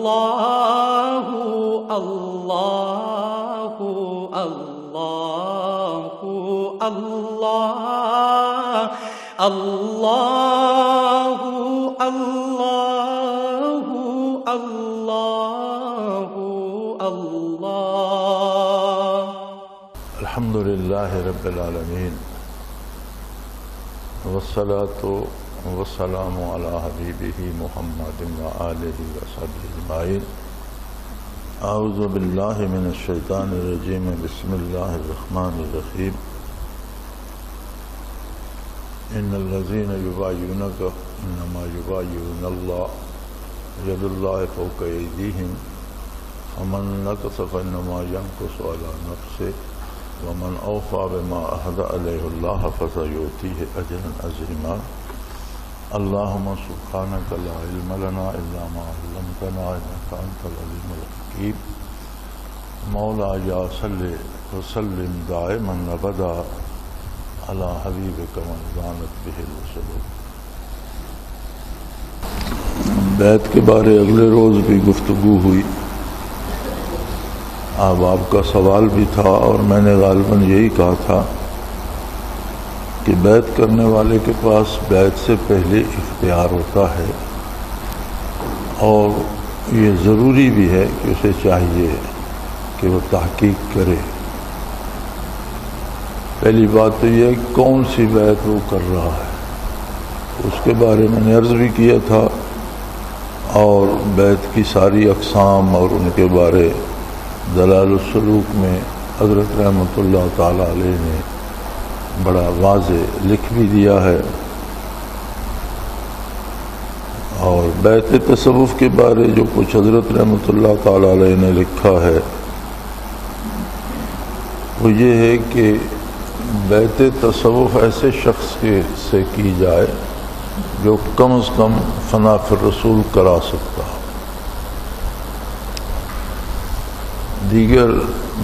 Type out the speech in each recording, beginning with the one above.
اللہ اللہ اللہ اللہ اللہ اللہ اللہ اللہ الحمد للہ رب العالمین والصلاة والسلام علی حبیبہ محمد وآلہ وصحبہ اجمعین اعوذ باللہ من الشیطان الرجیم بسم اللہ الرحمن الرحیم ان الذین یبایعونک انما یبایعون اللہ ید اللہ فوق ایدیہم ومن نکث فانما ینکث علی نفسہ ومن اوفى بما عهد عليه الله فسيؤتيه اجرا عظيما اللهم سبحانك لا علم لنا الا ما علمتنا انك انت العليم الحكيم مولاي صل وسلم دائما ابدا على حبيبك من زانت به الرسل۔ بیعت کے بارے اگلے روز بھی گفتگو ہوئی، آپ کا سوال بھی تھا اور میں نے غالباً یہی کہا تھا کہ بیعت کرنے والے کے پاس بیعت سے پہلے اختیار ہوتا ہے اور یہ ضروری بھی ہے کہ اسے چاہیے کہ وہ تحقیق کرے۔ پہلی بات تو یہ ہے کہ کون سی بیعت وہ کر رہا ہے، اس کے بارے میں نے عرض بھی کیا تھا، اور بیعت کی ساری اقسام اور ان کے بارے دلائل السلوک میں حضرت رحمۃ اللہ تعالی علیہ نے بڑا واضح لکھ بھی دیا ہے، اور بیعت تصوف کے بارے جو کچھ حضرت رحمۃ اللہ تعالی علیہ نے لکھا ہے وہ یہ ہے کہ بیعت تصوف ایسے شخص سے کی جائے جو کم از کم فنا فی الرسول کرا سکتا ہو۔ دیگر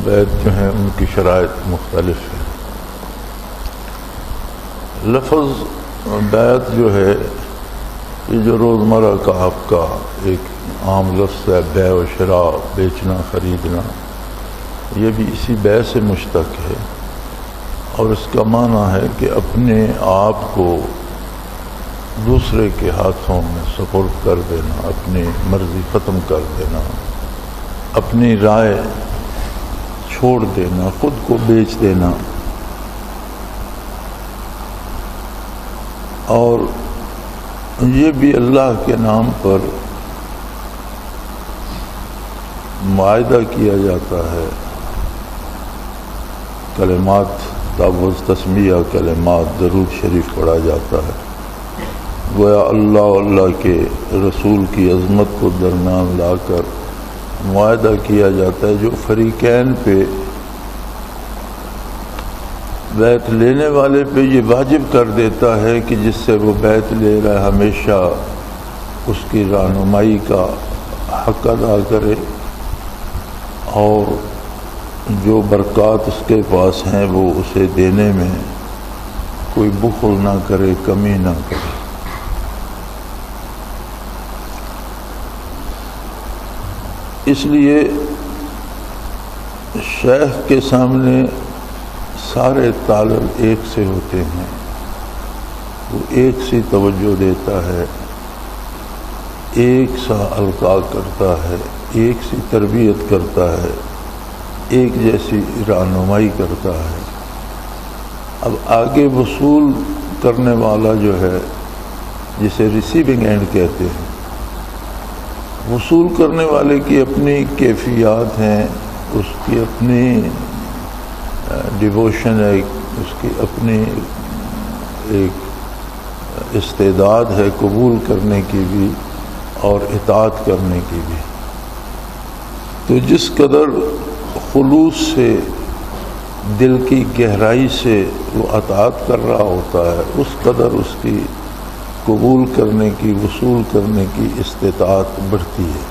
بیعت جو ہیں ان کی شرائط مختلف ہے۔ لفظ بیعت جو ہے یہ جو روزمرہ کا آپ کا ایک عام لفظ ہے، بیع و شراء، بیچنا خریدنا، یہ بھی اسی بیع سے مشتق ہے، اور اس کا معنی ہے کہ اپنے آپ کو دوسرے کے ہاتھوں میں سپرد کر دینا، اپنی مرضی ختم کر دینا، اپنی رائے چھوڑ دینا، خود کو بیچ دینا، اور یہ بھی اللہ کے نام پر معاہدہ کیا جاتا ہے، کلمات تعوذ تسمیہ، کلمات درود شریف پڑھا جاتا ہے، گویا اللہ اللہ کے رسول کی عظمت کو درمیان لا کر معاہدہ کیا جاتا ہے جو فریقین پہ، بیعت لینے والے پہ یہ واجب کر دیتا ہے کہ جس سے وہ بیعت لے رہا ہے ہمیشہ اس کی رہنمائی کا حق ادا کرے، اور جو برکات اس کے پاس ہیں وہ اسے دینے میں کوئی بخل نہ کرے، کمی نہ کرے۔ اس لیے شیخ کے سامنے سارے طالب ایک سے ہوتے ہیں، وہ ایک سی توجہ دیتا ہے، ایک سا القاء کرتا ہے، ایک سی تربیت کرتا ہے، ایک جیسی رہنمائی کرتا ہے۔ اب آگے وصول کرنے والا جو ہے، جسے ریسیونگ اینڈ کہتے ہیں، وصول کرنے والے کی اپنی کیفیات ہیں، اس کی اپنی ڈیووشن ہے، اس کی اپنی ایک استعداد ہے قبول کرنے کی بھی اور اطاعت کرنے کی بھی۔ تو جس قدر خلوص سے، دل کی گہرائی سے وہ اطاعت کر رہا ہوتا ہے، اس قدر اس کی قبول کرنے کی، وصول کرنے کی استطاعت بڑھتی ہے،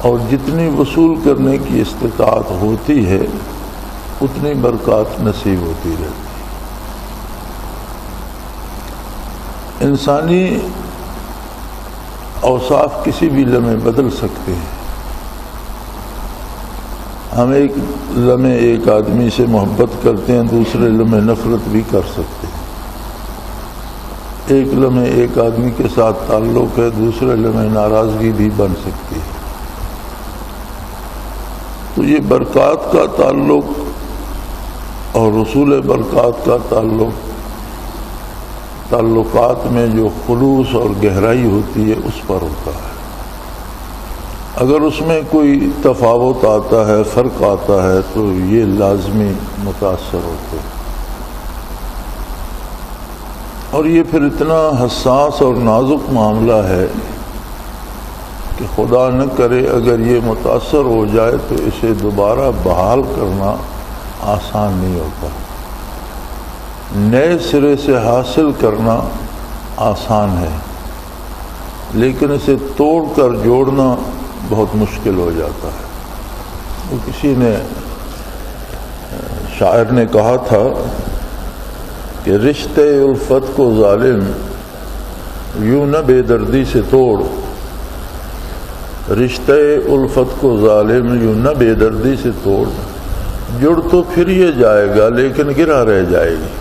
اور جتنی وصول کرنے کی استطاعت ہوتی ہے اتنی برکات نصیب ہوتی رہتی ہے۔ انسانی اوصاف کسی بھی لمحے بدل سکتے ہیں. ہم ایک لمحے ایک آدمی سے محبت کرتے ہیں، دوسرے لمحے نفرت بھی کر سکتے ہیں. ایک لمحے ایک آدمی کے ساتھ تعلق ہے، دوسرے لمحے ناراضگی بھی بن سکتی ہے. تو یہ برکات کا تعلق اور رسول برکات کا تعلقات میں جو خلوص اور گہرائی ہوتی ہے اس پر ہوتا ہے. اگر اس میں کوئی تفاوت آتا ہے، فرق آتا ہے، تو یہ لازمی متاثر ہوتے ہیں. اور یہ پھر اتنا حساس اور نازک معاملہ ہے کہ خدا نہ کرے اگر یہ متاثر ہو جائے تو اسے دوبارہ بحال کرنا آسان نہیں ہوتا. نئے سرے سے حاصل کرنا آسان ہے، لیکن اسے توڑ کر جوڑنا بہت مشکل ہو جاتا ہے. وہ کسی نے شاعر نے کہا تھا کہ رشتے الفت کو ظالم یوں نہ بے دردی سے توڑ، رشتے الفت کو ظالم یوں نہ بے دردی سے توڑ، جڑ تو پھر یہ جائے گا لیکن گرا رہ جائے گی.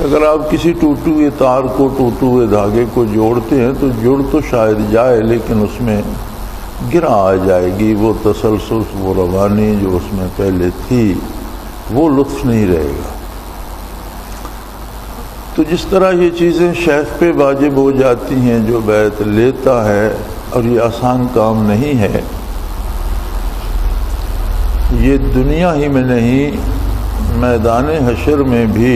اگر آپ کسی ٹوٹے ہوئے تار کو، ٹوٹے ہوئے دھاگے کو جوڑتے ہیں تو جڑ تو شاید جائے لیکن اس میں گرا آ جائے گی. وہ تسلسل، وہ روانی جو اس میں پہلے تھی وہ لطف نہیں رہے گا. تو جس طرح یہ چیزیں شیخ پہ واجب ہو جاتی ہیں جو بیعت لیتا ہے، اور یہ آسان کام نہیں ہے، یہ دنیا ہی میں نہیں میدان حشر میں بھی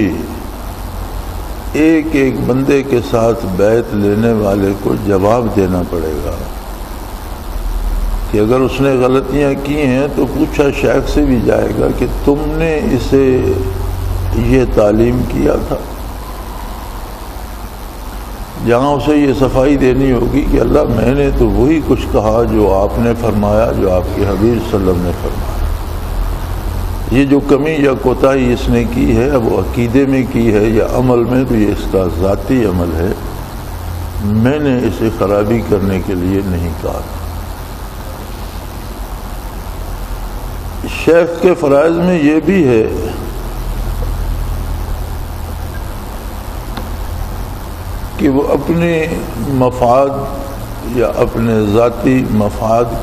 ایک ایک بندے کے ساتھ بیعت لینے والے کو جواب دینا پڑے گا. کہ اگر اس نے غلطیاں کی ہیں تو پوچھا شیخ سے بھی جائے گا کہ تم نے اسے یہ تعلیم کیا تھا. جہاں اسے یہ صفائی دینی ہوگی کہ اللہ میں نے تو وہی کچھ کہا جو آپ نے فرمایا، جو آپ کے حبیب صلی اللہ علیہ وسلم نے فرمایا. یہ جو کمی یا کوتاہی اس نے کی ہے، وہ عقیدے میں کی ہے یا عمل میں، تو یہ اس کا ذاتی عمل ہے، میں نے اسے خرابی کرنے کے لیے نہیں کہا. شیخ کے فرائض میں یہ بھی ہے کہ وہ اپنے مفاد یا اپنے ذاتی مفاد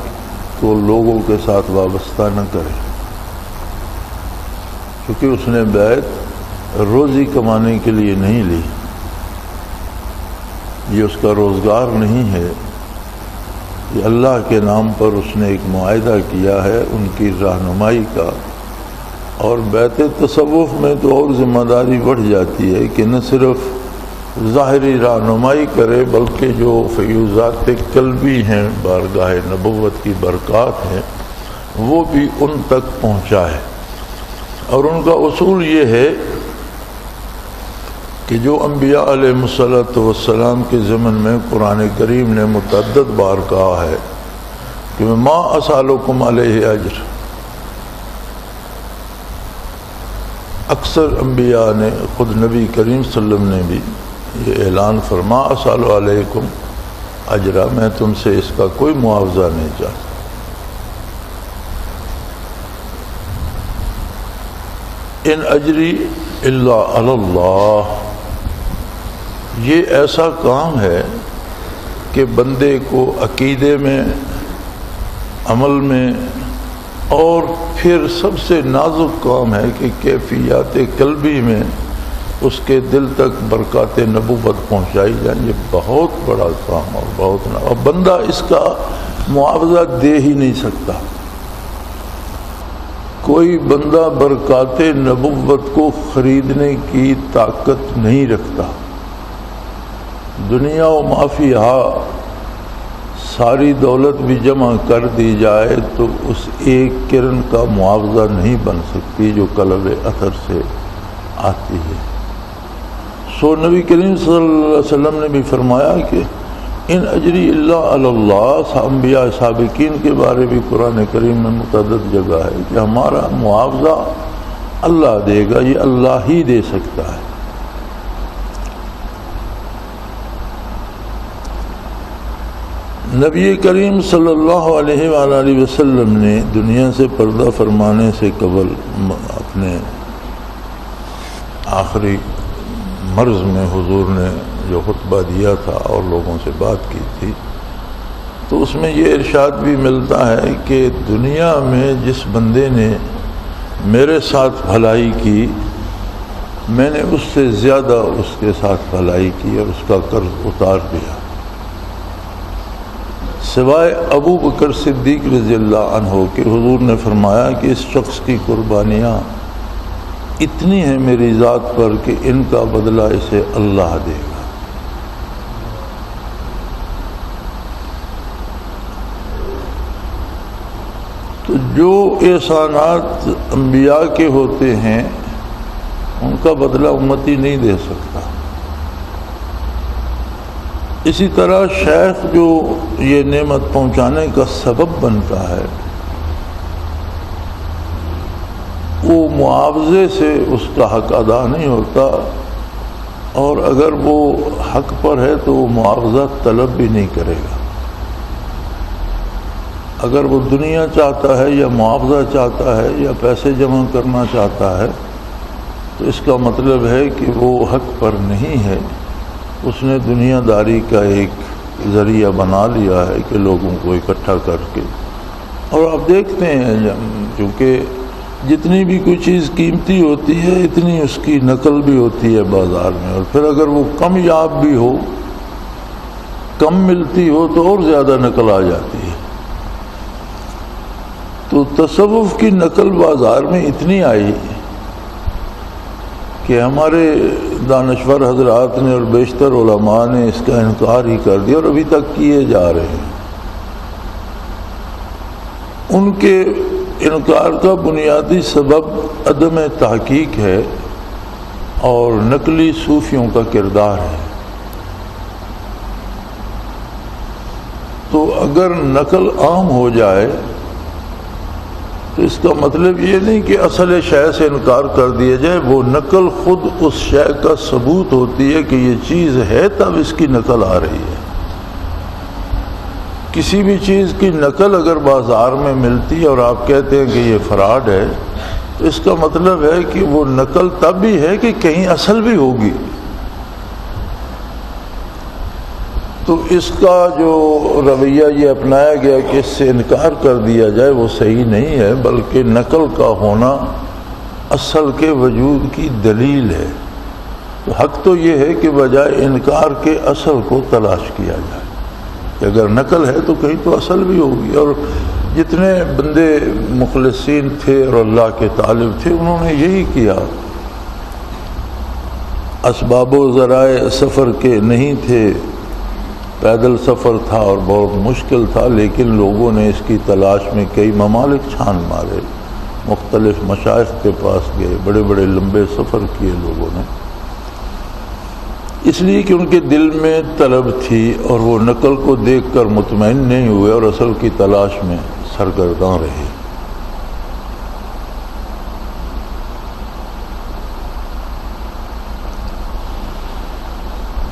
کو لوگوں کے ساتھ وابستہ نہ کرے، کیونکہ اس نے بیعت روزی کمانے کے لیے نہیں لی. یہ اس کا روزگار نہیں ہے. یہ اللہ کے نام پر اس نے ایک معاہدہ کیا ہے ان کی رہنمائی کا. اور بیعت تصوف میں تو اور ذمہ داری بڑھ جاتی ہے کہ نہ صرف ظاہری رہنمائی کرے بلکہ جو فیوضات قلبی ہیں، بارگاہ نبوت کی برکات ہیں، وہ بھی ان تک پہنچائے. اور ان کا اصول یہ ہے کہ جو انبیاء علیہ الصلوۃ والسلام کے ضمن میں قرآن کریم نے متعدد بار کہا ہے کہ ما اسالکم علیہ اجر، اکثر انبیاء نے، خود نبی کریم صلی اللہ علیہ وسلم نے بھی یہ اعلان فرما اسال علیکم اجرا، میں تم سے اس کا کوئی معاوضہ نہیں چاہتا. ان اجری الا علی اللہ، یہ ایسا کام ہے کہ بندے کو عقیدے میں، عمل میں، اور پھر سب سے نازک کام ہے کہ کیفیات قلبی میں اس کے دل تک برکات نبوت پہنچائی جائیں. یہ بہت بڑا کام اور بندہ اس کا معاوضہ دے ہی نہیں سکتا. کوئی بندہ برکات نبوت کو خریدنے کی طاقت نہیں رکھتا. دنیا و مافیہ ساری دولت بھی جمع کر دی جائے تو اس ایک کرن کا معاوضہ نہیں بن سکتی جو قلب اثر سے آتی ہے. سو نبی کریم صلی اللہ علیہ وسلم نے بھی فرمایا کہ ان اجری اللہ علی اللہ. انبیاء سابقین کے بارے بھی قرآن کریم میں متعدد جگہ ہے کہ ہمارا معاوضہ اللہ دے گا، یہ اللہ ہی دے سکتا ہے. نبی کریم صلی اللہ علیہ وآلہ وسلم نے دنیا سے پردہ فرمانے سے قبل اپنے آخری مرض میں حضور نے جو خطبہ دیا تھا اور لوگوں سے بات کی تھی، تو اس میں یہ ارشاد بھی ملتا ہے کہ دنیا میں جس بندے نے میرے ساتھ بھلائی کی، میں نے اس سے زیادہ اس کے ساتھ بھلائی کی اور اس کا قرض اتار دیا، سوائے ابو بکر صدیق رضی اللہ عنہ کہ حضور نے فرمایا کہ اس شخص کی قربانیاں اتنی ہیں میری ذات پر کہ ان کا بدلہ اسے اللہ دے گا۔ تو جو احسانات انبیاء کے ہوتے ہیں ان کا بدلہ امتی نہیں دے سکتا۔ اسی طرح شیخ جو یہ نعمت پہنچانے کا سبب بنتا ہے، وہ معاوضے سے اس کا حق ادا نہیں ہوتا، اور اگر وہ حق پر ہے تو وہ معاوضہ طلب بھی نہیں کرے گا۔ اگر وہ دنیا چاہتا ہے یا معاوضہ چاہتا ہے یا پیسے جمع کرنا چاہتا ہے تو اس کا مطلب ہے کہ وہ حق پر نہیں ہے، اس نے دنیا داری کا ایک ذریعہ بنا لیا ہے کہ لوگوں کو اکٹھا کر کے۔ اور آپ دیکھتے ہیں چونکہ جتنی بھی کوئی چیز قیمتی ہوتی ہے اتنی اس کی نقل بھی ہوتی ہے بازار میں، اور پھر اگر وہ کم یاب بھی ہو، کم ملتی ہو تو اور زیادہ نقل آ جاتی ہے۔ تو تصوف کی نقل بازار میں اتنی آئی کہ ہمارے دانشور حضرات نے اور بیشتر علماء نے اس کا انکار ہی کر دیا اور ابھی تک کیے جا رہے ہیں۔ ان کے انکار کا بنیادی سبب عدم تحقیق ہے اور نقلی صوفیوں کا کردار ہے۔ تو اگر نقل عام ہو جائے تو اس کا مطلب یہ نہیں کہ اصل شے سے انکار کر دیا جائے، وہ نقل خود اس شے کا ثبوت ہوتی ہے کہ یہ چیز ہے تب اس کی نقل آ رہی ہے۔ کسی بھی چیز کی نقل اگر بازار میں ملتی ہے اور آپ کہتے ہیں کہ یہ فراڈ ہے تو اس کا مطلب ہے کہ وہ نقل تب بھی ہے کہ کہیں اصل بھی ہوگی۔ تو اس کا جو رویہ یہ اپنایا گیا کہ اس سے انکار کر دیا جائے وہ صحیح نہیں ہے، بلکہ نقل کا ہونا اصل کے وجود کی دلیل ہے۔ تو حق تو یہ ہے کہ بجائے انکار کے اصل کو تلاش کیا جائے کہ اگر نقل ہے تو کہیں تو اصل بھی ہوگی۔ اور جتنے بندے مخلصین تھے اور اللہ کے طالب تھے انہوں نے یہی کیا۔ اسباب و ذرائع سفر کے نہیں تھے، پیدل سفر تھا اور بہت مشکل تھا، لیکن لوگوں نے اس کی تلاش میں کئی ممالک چھان مارے، مختلف مشائخ کے پاس گئے، بڑے بڑے لمبے سفر کیے لوگوں نے، اس لیے کہ ان کے دل میں طلب تھی اور وہ نقل کو دیکھ کر مطمئن نہیں ہوئے اور اصل کی تلاش میں سرگرداں رہے۔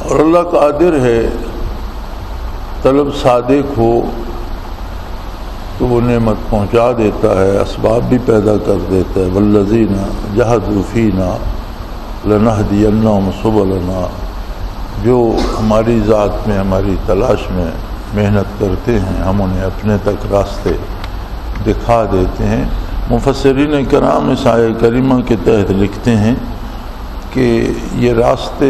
اور اللہ قادر ہے، طلب صادق ہو تو وہ نعمت پہنچا دیتا ہے، اسباب بھی پیدا کر دیتا ہے۔ والذین جہدوا فینا لنہدینہم سبلنا، جو ہماری ذات میں ہماری تلاش میں محنت کرتے ہیں ہم انہیں اپنے تک راستے دکھا دیتے ہیں۔ مفسرین کرام اس آیہ کریمہ کے تحت لکھتے ہیں کہ یہ راستے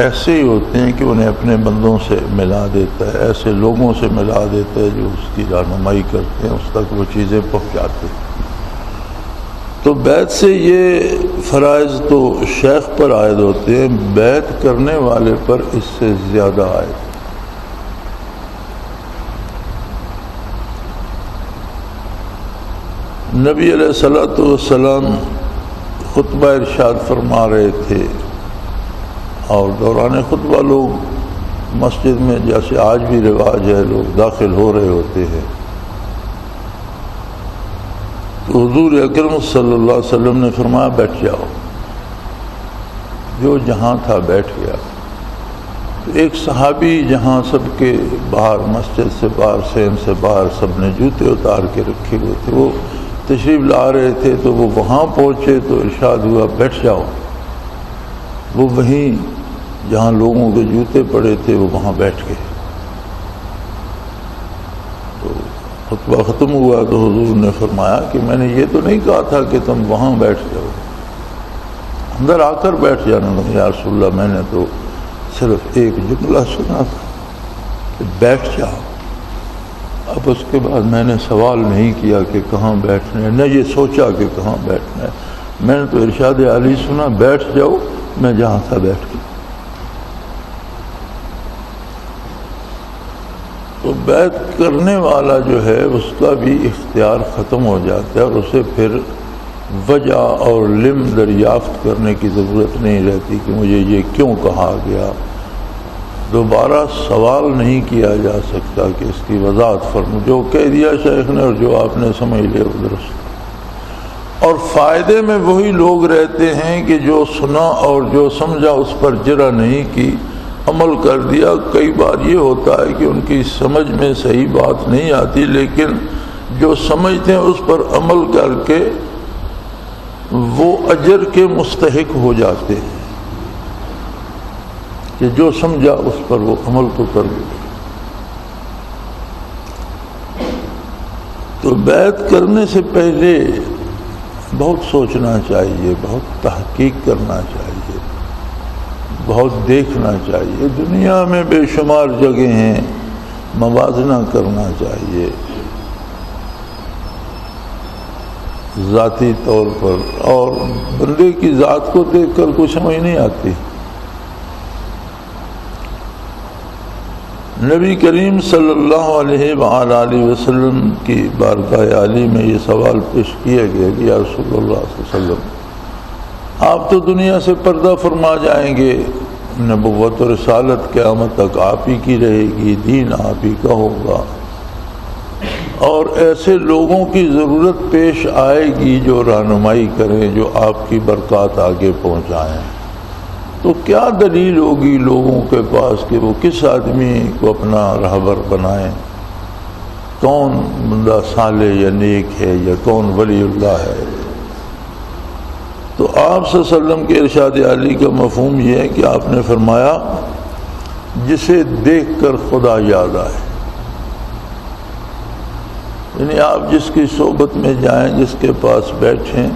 ایسے ہی ہوتے ہیں کہ انہیں اپنے بندوں سے ملا دیتا ہے، ایسے لوگوں سے ملا دیتا ہے جو اس کی رہنمائی کرتے ہیں، اس تک وہ چیزیں پہنچاتے ہیں۔ تو بیعت سے یہ فرائض تو شیخ پر عائد ہوتے ہیں، بیعت کرنے والے پر اس سے زیادہ عائد۔ نبی علیہ الصلوۃ والسلام خطبہ ارشاد فرما رہے تھے اور دوران خطبہ لوگ مسجد میں جیسے آج بھی رواج ہے لوگ داخل ہو رہے ہوتے ہیں، تو حضور اکرم صلی اللہ علیہ وسلم نے فرمایا بیٹھ جاؤ۔ جو جہاں تھا بیٹھ گیا۔ ایک صحابی جہاں سب کے باہر مسجد سے باہر سین سے باہر سب نے جوتے اتار کے رکھے ہوئے تھے، وہ تشریف لا رہے تھے تو وہ وہاں پہنچے تو ارشاد ہوا بیٹھ جاؤ۔ وہ وہیں جہاں لوگوں کے جوتے پڑے تھے وہ وہاں بیٹھ گئے۔ تو خطبہ ختم ہوا تو حضور نے فرمایا کہ میں نے یہ تو نہیں کہا تھا کہ تم وہاں بیٹھ جاؤ، اندر آ کر بیٹھ جانا۔ یا رسول اللہ میں نے تو صرف ایک جملہ سنا تھا کہ بیٹھ جاؤ، اب اس کے بعد میں نے سوال نہیں کیا کہ کہاں بیٹھنا ہے، نہ یہ سوچا کہ کہاں بیٹھنا ہے، میں نے تو ارشاد علی سنا بیٹھ جاؤ، میں جہاں تھا بیٹھ گیا۔ تو بیعت کرنے والا جو ہے اس کا بھی اختیار ختم ہو جاتا ہے اور اسے پھر وجہ اور لم دریافت کرنے کی ضرورت نہیں رہتی کہ مجھے یہ کیوں کہا گیا، دوبارہ سوال نہیں کیا جا سکتا کہ اس کی وضاحت فرمو، جو کہہ دیا شیخ نے اور جو آپ نے سمجھ لیا وہ درست۔ اور فائدے میں وہی لوگ رہتے ہیں کہ جو سنا اور جو سمجھا اس پر جرا نہیں کی، عمل کر دیا۔ کئی بار یہ ہوتا ہے کہ ان کی سمجھ میں صحیح بات نہیں آتی، لیکن جو سمجھتے ہیں اس پر عمل کر کے وہ اجر کے مستحق ہو جاتے ہیں کہ جو سمجھا اس پر وہ عمل تو کر دیا۔ تو بیعت کرنے سے پہلے بہت سوچنا چاہیے، بہت تحقیق کرنا چاہیے، بہت دیکھنا چاہیے۔ دنیا میں بے شمار جگہ ہیں، موازنہ کرنا چاہیے ذاتی طور پر، اور بندے کی ذات کو دیکھ کر کچھ سمجھ نہیں آتی۔ نبی کریم صلی اللہ علیہ وآلہ وسلم کی بارگاہ عالی میں یہ سوال پیش کیا گیا کہ یا رسول اللہ صلی اللہ علیہ وسلم آپ تو دنیا سے پردہ فرما جائیں گے، نبوت و رسالت قیامت تک آپ ہی کی رہے گی، دین آپ ہی کا ہوگا، اور ایسے لوگوں کی ضرورت پیش آئے گی جو رہنمائی کریں، جو آپ کی برکات آگے پہنچائیں، تو کیا دلیل ہوگی لوگوں کے پاس کہ وہ کس آدمی کو اپنا رہبر بنائیں، کون بندہ صالح یا نیک ہے یا کون ولی اللہ ہے؟ تو آپ صلی اللہ علیہ وسلم کے ارشاد علی کا مفہوم یہ ہے کہ آپ نے فرمایا جسے دیکھ کر خدا یاد آئے، یعنی آپ جس کی صحبت میں جائیں، جس کے پاس بیٹھیں،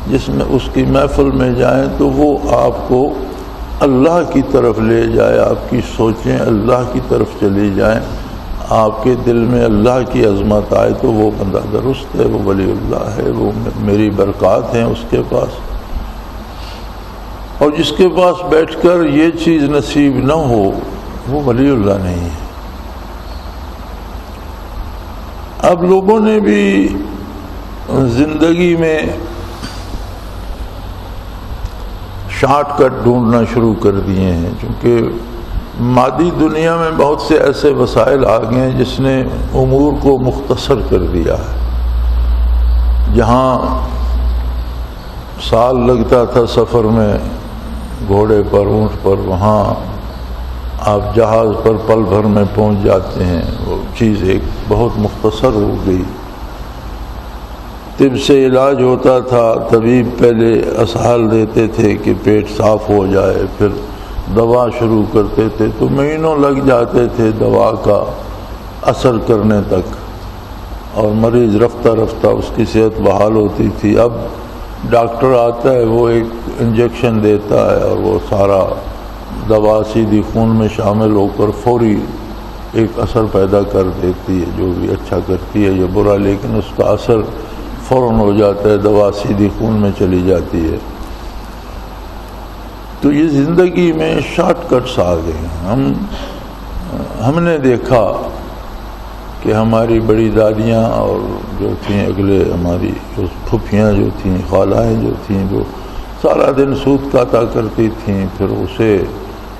جس میں اس کی محفل میں جائیں تو وہ آپ کو اللہ کی طرف لے جائے، آپ کی سوچیں اللہ کی طرف چلی جائیں، آپ کے دل میں اللہ کی عظمت آئے تو وہ بندہ درست ہے، وہ ولی اللہ ہے، وہ میری برکات ہیں اس کے پاس۔ اور جس کے پاس بیٹھ کر یہ چیز نصیب نہ ہو وہ ولی اللہ نہیں ہے۔ اب لوگوں نے بھی زندگی میں شارٹ کٹ ڈھونڈنا شروع کر دیے ہیں، چونکہ مادی دنیا میں بہت سے ایسے وسائل آ گئے ہیں جس نے امور کو مختصر کر دیا ہے۔ جہاں سال لگتا تھا سفر میں گھوڑے پر اونٹ پر، وہاں آپ جہاز پر پل بھر میں پہنچ جاتے ہیں، وہ چیز ایک بہت مختصر ہو گئی۔ طب سے علاج ہوتا تھا، طبیب پہلے اسہال دیتے تھے کہ پیٹ صاف ہو جائے، پھر دوا شروع کرتے تھے تو مہینوں لگ جاتے تھے دوا کا اثر کرنے تک، اور مریض رفتہ رفتہ اس کی صحت بحال ہوتی تھی۔ اب ڈاکٹر آتا ہے، وہ ایک انجیکشن دیتا ہے اور وہ سارا دوا سیدھی خون میں شامل ہو کر فوری ایک اثر پیدا کر دیتی ہے، جو بھی اچھا کرتی ہے یا برا، لیکن اس کا اثر فوراً ہو جاتا ہے، دوا سیدھی خون میں چلی جاتی ہے۔ تو یہ زندگی میں شارٹ کٹس آ گئے ہیں۔ ہم نے دیکھا کہ ہماری بڑی دادیاں اور جو تھیں اگلے ہماری جو پھپھیاں جو تھیں، خالائیں جو تھیں، وہ سارا دن سوت کاتا کرتی تھیں، پھر اسے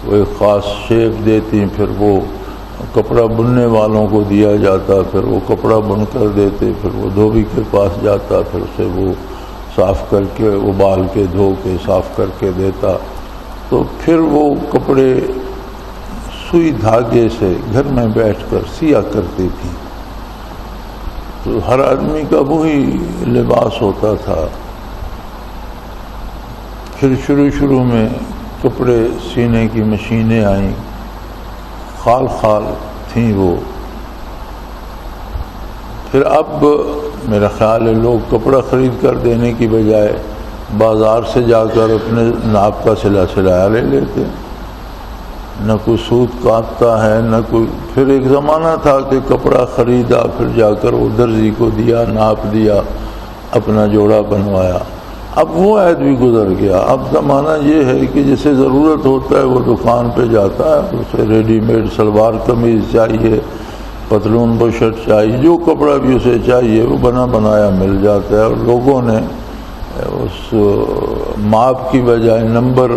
وہ ایک خاص شیپ دیتی، پھر وہ کپڑا بننے والوں کو دیا جاتا، پھر وہ کپڑا بن کر دیتے، پھر وہ دھوبی کے پاس جاتا، پھر اسے وہ صاف کر کے ابال کے دھو کے صاف کر کے دیتا، تو پھر وہ کپڑے سوئی دھاگے سے گھر میں بیٹھ کر سیا کرتی تھیں، تو ہر آدمی کا وہی لباس ہوتا تھا۔ پھر شروع میں کپڑے سینے کی مشینیں آئیں، خال خال تھیں وہ۔ پھر اب میرا خیال ہے لوگ کپڑا خرید کر دینے کی بجائے بازار سے جا کر اپنے ناپ کا سلایا لے لیتے، نہ کوئی سوت کاٹتا ہے نہ کوئی۔ پھر ایک زمانہ تھا کہ کپڑا خریدا، پھر جا کر وہ درزی کو دیا، ناپ دیا، اپنا جوڑا بنوایا۔ اب وہ عہد بھی گزر گیا۔ اب زمانہ یہ ہے کہ جسے ضرورت ہوتا ہے وہ دکان پہ جاتا ہے، اسے ریڈی میڈ شلوار قمیض چاہیے، پتلون بشرٹ چاہیے، جو کپڑا بھی اسے چاہیے وہ بنا بنایا مل جاتا ہے۔ اور لوگوں نے اس ماپ کی بجائے نمبر،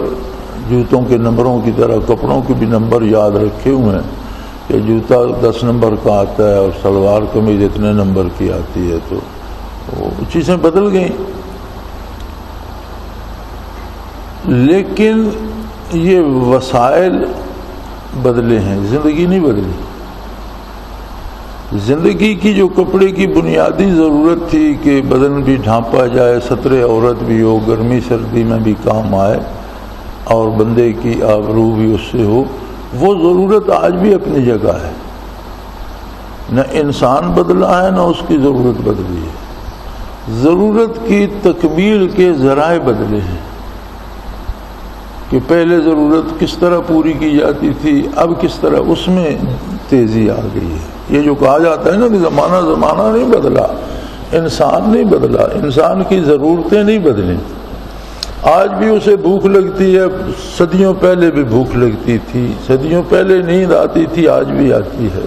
جوتوں کے نمبروں کی طرح کپڑوں کے بھی نمبر یاد رکھے ہوئے ہیں کہ جوتا 10 نمبر کا آتا ہے اور شلوار قمیض اتنے نمبر کی آتی ہے، تو وہ چیزیں بدل گئیں۔ لیکن یہ وسائل بدلے ہیں، زندگی نہیں بدلی۔ زندگی کی جو کپڑے کی بنیادی ضرورت تھی کہ بدن بھی ڈھانپا جائے، ستر عورت بھی ہو، گرمی سردی میں بھی کام آئے اور بندے کی آبرو بھی اس سے ہو، وہ ضرورت آج بھی اپنی جگہ ہے۔ نہ انسان بدلا ہے نہ اس کی ضرورت بدلی ہے۔ ضرورت کی تکمیل کے ذرائع بدلے ہیں کہ پہلے ضرورت کس طرح پوری کی جاتی تھی، اب کس طرح اس میں تیزی آ گئی ہے۔ یہ جو کہا جاتا ہے نا کہ زمانہ نہیں بدلا، انسان نہیں بدلا، انسان کی ضرورتیں نہیں بدلیں۔ آج بھی اسے بھوک لگتی ہے، صدیوں پہلے بھی بھوک لگتی تھی، صدیوں پہلے نیند آتی تھی، آج بھی آتی ہے،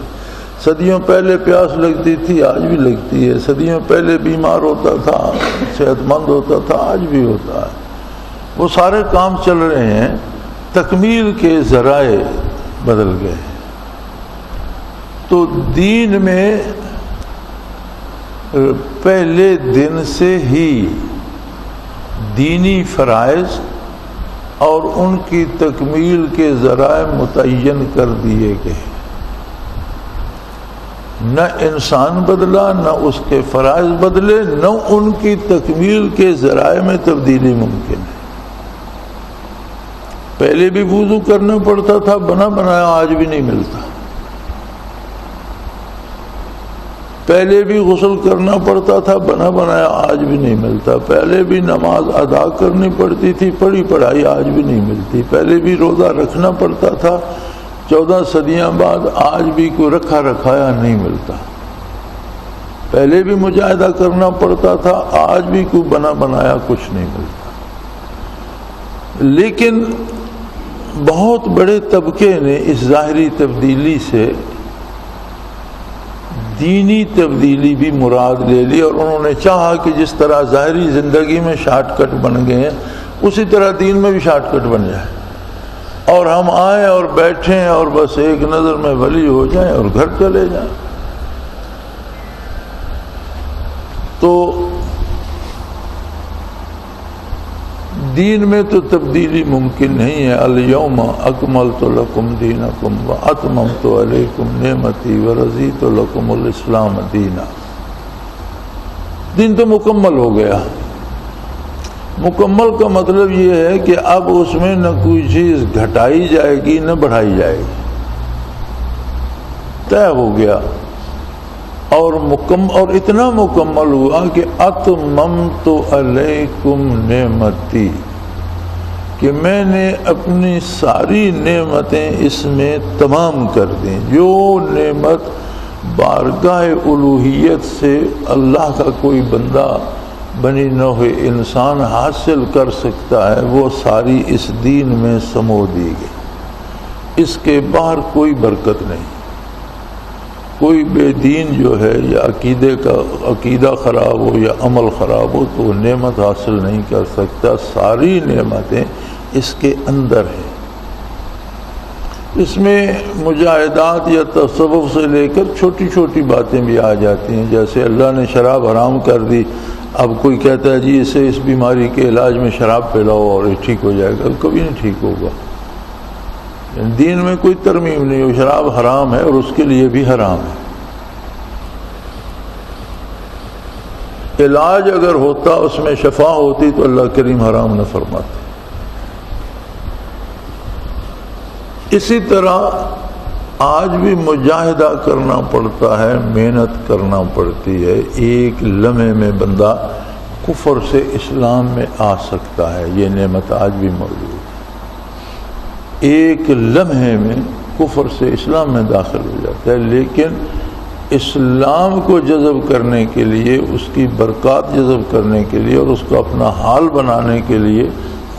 صدیوں پہلے پیاس لگتی تھی، آج بھی لگتی ہے، صدیوں پہلے بیمار ہوتا تھا، صحت مند ہوتا تھا، آج بھی ہوتا ہے۔ وہ سارے کام چل رہے ہیں، تکمیل کے ذرائع بدل گئے۔ تو دین میں پہلے دن سے ہی دینی فرائض اور ان کی تکمیل کے ذرائع متعین کر دیے گئے۔ نہ انسان بدلا، نہ اس کے فرائض بدلے، نہ ان کی تکمیل کے ذرائع میں تبدیلی ممکن ہے۔ پہلے بھی وضو کرنا پڑتا تھا، بنا بنایا آج بھی نہیں ملتا۔ پہلے بھی غسل کرنا پڑتا تھا، بنا بنایا آج بھی نہیں ملتا۔ پہلے بھی نماز ادا کرنی پڑتی تھی، پڑھی پڑھائی آج بھی نہیں ملتی۔ پہلے بھی روزہ رکھنا پڑتا تھا، 14 صدیاں بعد آج بھی کوئی رکھا رکھایا نہیں ملتا۔ پہلے بھی مجاہدہ کرنا پڑتا تھا، آج بھی کوئی بنا بنایا کچھ نہیں ملتا۔ لیکن بہت بڑے طبقے نے اس ظاہری تبدیلی سے دینی تبدیلی بھی مراد لے لی، اور انہوں نے چاہا کہ جس طرح ظاہری زندگی میں شارٹ کٹ بن گئے ہیں اسی طرح دین میں بھی شارٹ کٹ بن جائے، اور ہم آئیں اور بیٹھیں اور بس ایک نظر میں ولی ہو جائیں اور گھر چلے جائیں۔ تو دین میں تو تبدیلی ممکن نہیں ہے۔ الیوم اکملت لکم دینکم واتممت علیکم نعمتی ورضیت لکم الاسلام دینا۔ دین تو مکمل ہو گیا۔ مکمل کا مطلب یہ ہے کہ اب اس میں نہ کوئی چیز گھٹائی جائے گی نہ بڑھائی جائے گی، طے ہو گیا۔ اور اتنا مکمل ہوا کہ اتممت علیکم نعمتی، کہ میں نے اپنی ساری نعمتیں اس میں تمام کر دیں۔ جو نعمت بارگاہ الوہیت سے اللہ کا کوئی بندہ بنی نوع انسان حاصل کر سکتا ہے وہ ساری اس دین میں سمو دی گئی۔ اس کے باہر کوئی برکت نہیں۔ کوئی بے دین جو ہے یا عقیدہ خراب ہو یا عمل خراب ہو تو وہ نعمت حاصل نہیں کر سکتا۔ ساری نعمتیں اس کے اندر ہیں۔ اس میں مجاہدات یا تصوف سے لے کر چھوٹی چھوٹی باتیں بھی آ جاتی ہیں، جیسے اللہ نے شراب حرام کر دی، اب کوئی کہتا ہے جی اسے اس بیماری کے علاج میں شراب پلاؤ اور یہ ٹھیک ہو جائے گا، کبھی نہیں ٹھیک ہوگا۔ دین میں کوئی ترمیم نہیں ہو، شراب حرام ہے اور اس کے لیے بھی حرام ہے۔ علاج اگر ہوتا اس میں شفا ہوتی تو اللہ کریم حرام نہ فرماتے۔ اسی طرح آج بھی مجاہدہ کرنا پڑتا ہے، محنت کرنا پڑتی ہے، ایک لمحے میں بندہ کفر سے اسلام میں آ سکتا ہے، یہ نعمت آج بھی موجود ہے۔ ایک لمحے میں کفر سے اسلام میں داخل ہو جاتا ہے، لیکن اسلام کو جذب کرنے کے لیے، اس کی برکات جذب کرنے کے لیے اور اس کو اپنا حال بنانے کے لیے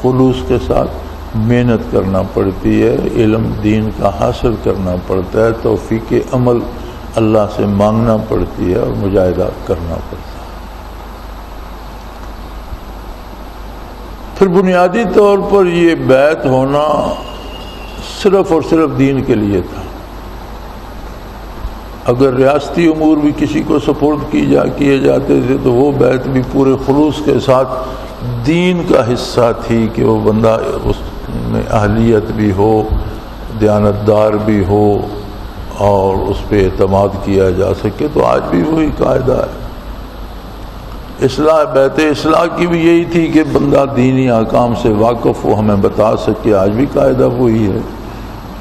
خلوص کے ساتھ محنت کرنا پڑتی ہے، علم دین کا حاصل کرنا پڑتا ہے، توفیق عمل اللہ سے مانگنا پڑتی ہے اور مجاہدہ کرنا پڑتا ہے۔ پھر بنیادی طور پر یہ بیعت ہونا صرف اور صرف دین کے لیے تھا۔ اگر ریاستی امور بھی کسی کو سپورٹ کیے جاتے تھے تو وہ بیعت بھی پورے خلوص کے ساتھ دین کا حصہ تھی کہ وہ بندہ اس میں اہلیت بھی ہو، دیانتدار بھی ہو اور اس پہ اعتماد کیا جا سکے۔ تو آج بھی وہی قاعدہ ہے۔ اصلاح، بیعت اصلاح کی بھی یہی تھی کہ بندہ دینی احکام سے واقف ہو، ہمیں بتا سکے، آج بھی قاعدہ وہی ہے۔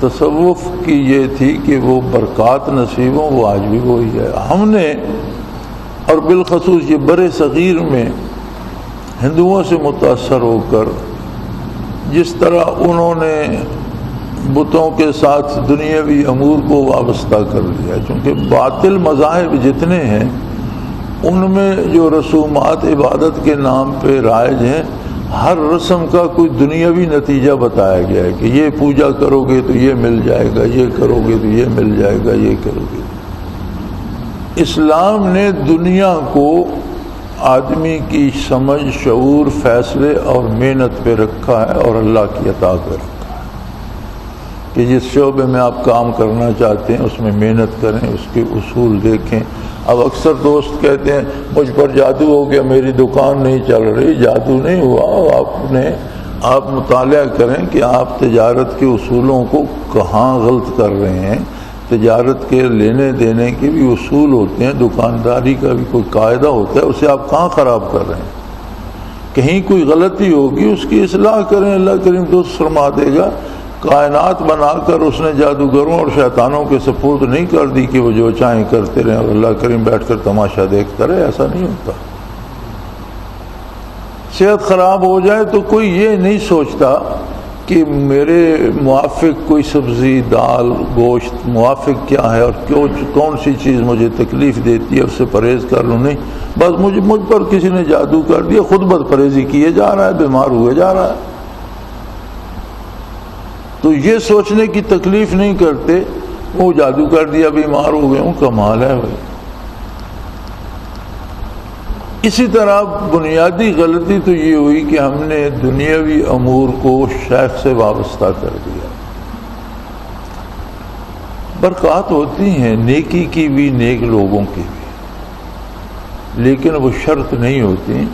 تصوف کی یہ تھی کہ وہ برکات نصیب ہوں، وہ آج بھی وہی ہے۔ ہم نے اور بالخصوص یہ برِ صغیر میں ہندوؤں سے متاثر ہو کر جس طرح انہوں نے بتوں کے ساتھ دنیاوی امور کو وابستہ کر لیا، چونکہ باطل مذاہب جتنے ہیں ان میں جو رسومات عبادت کے نام پہ رائج ہیں، ہر رسم کا کوئی دنیاوی نتیجہ بتایا گیا ہے کہ یہ پوجا کرو گے تو یہ مل جائے گا، یہ کرو گے تو یہ مل جائے گا، یہ کرو گے۔ اسلام نے دنیا کو آدمی کی سمجھ، شعور، فیصلے اور محنت پہ رکھا ہے اور اللہ کی عطا پہ رکھا ہے کہ جس شعبے میں آپ کام کرنا چاہتے ہیں اس میں محنت کریں، اس کے اصول دیکھیں۔ اب اکثر دوست کہتے ہیں مجھ پر جادو ہو گیا، میری دکان نہیں چل رہی۔ جادو نہیں ہوا، آپ مطالعہ کریں کہ آپ تجارت کے اصولوں کو کہاں غلط کر رہے ہیں۔ تجارت کے لینے دینے کے بھی اصول ہوتے ہیں، دکانداری کا بھی کوئی قاعدہ ہوتا ہے، اسے آپ کہاں خراب کر رہے ہیں؟ کہیں کوئی غلطی ہوگی اس کی اصلاح کریں، اللہ کریم درست فرما دے گا۔ کائنات بنا کر اس نے جادوگروں اور شیطانوں کے سپرد نہیں کر دی کہ وہ جو چاہیں کرتے رہیں اور اللہ کریم بیٹھ کر تماشا دیکھتا رہے، ایسا نہیں ہوتا۔ صحت خراب ہو جائے تو کوئی یہ نہیں سوچتا کہ میرے موافق کوئی سبزی، دال، گوشت موافق کیا ہے اور کون سی چیز مجھے تکلیف دیتی ہے اس سے پرہیز کر لوں، نہیں، بس مجھ پر کسی نے جادو کر دیا، خود بد پرہیزی کیے جا رہا ہے، بیمار ہوئے جا رہا ہے۔ تو یہ سوچنے کی تکلیف نہیں کرتے وہ جادو کر دیا، بیمار ہو گئے ہوں، کمال ہے بھائی۔ اسی طرح بنیادی غلطی تو یہ ہوئی کہ ہم نے دنیاوی امور کو شیخ سے وابستہ کر دیا۔ برکات ہوتی ہیں نیکی کی بھی، نیک لوگوں کی بھی، لیکن وہ شرط نہیں ہوتی۔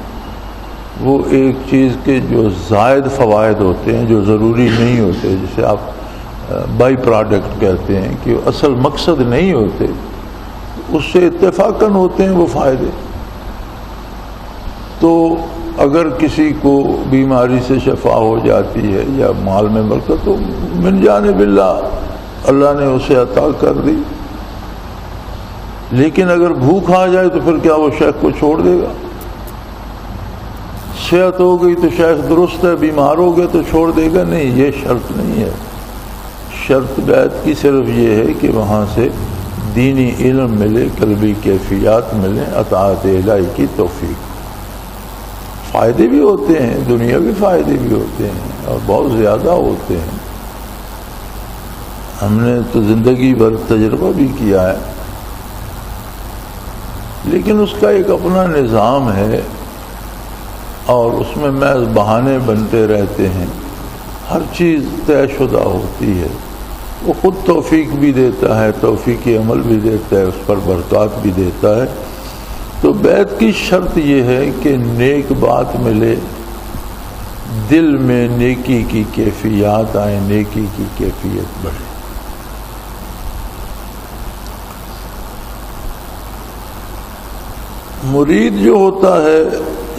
وہ ایک چیز کے جو زائد فوائد ہوتے ہیں جو ضروری نہیں ہوتے، جسے آپ بائی پروڈکٹ کہتے ہیں کہ اصل مقصد نہیں ہوتے، اس سے اتفاقاً ہوتے ہیں وہ فائدے۔ تو اگر کسی کو بیماری سے شفا ہو جاتی ہے یا مال میں برکت، تو من جانب اللہ، اللہ نے اسے عطا کر دی۔ لیکن اگر بھوک آ جائے تو پھر کیا وہ شیخ کو چھوڑ دے گا؟ صحت ہو گئی تو شیخ درست ہے، بیمار ہو گیا تو چھوڑ دے گا؟ نہیں، یہ شرط نہیں ہے۔ شرط بیعت کی صرف یہ ہے کہ وہاں سے دینی علم ملے، قلبی کیفیات ملیں، اطاعت الہی کی توفیق۔ فائدے بھی ہوتے ہیں، دنیاوی فائدے بھی ہوتے ہیں اور بہت زیادہ ہوتے ہیں۔ ہم نے تو زندگی بھر تجربہ بھی کیا ہے، لیکن اس کا ایک اپنا نظام ہے اور اس میں محض بہانے بنتے رہتے ہیں۔ ہر چیز طے شدہ ہوتی ہے، وہ خود توفیق بھی دیتا ہے، توفیق عمل بھی دیتا ہے، اس پر برکات بھی دیتا ہے۔ تو بیعت کی شرط یہ ہے کہ نیک بات ملے، دل میں نیکی کی کیفیات آئیں، نیکی کی کیفیت بڑھے۔ مرید جو ہوتا ہے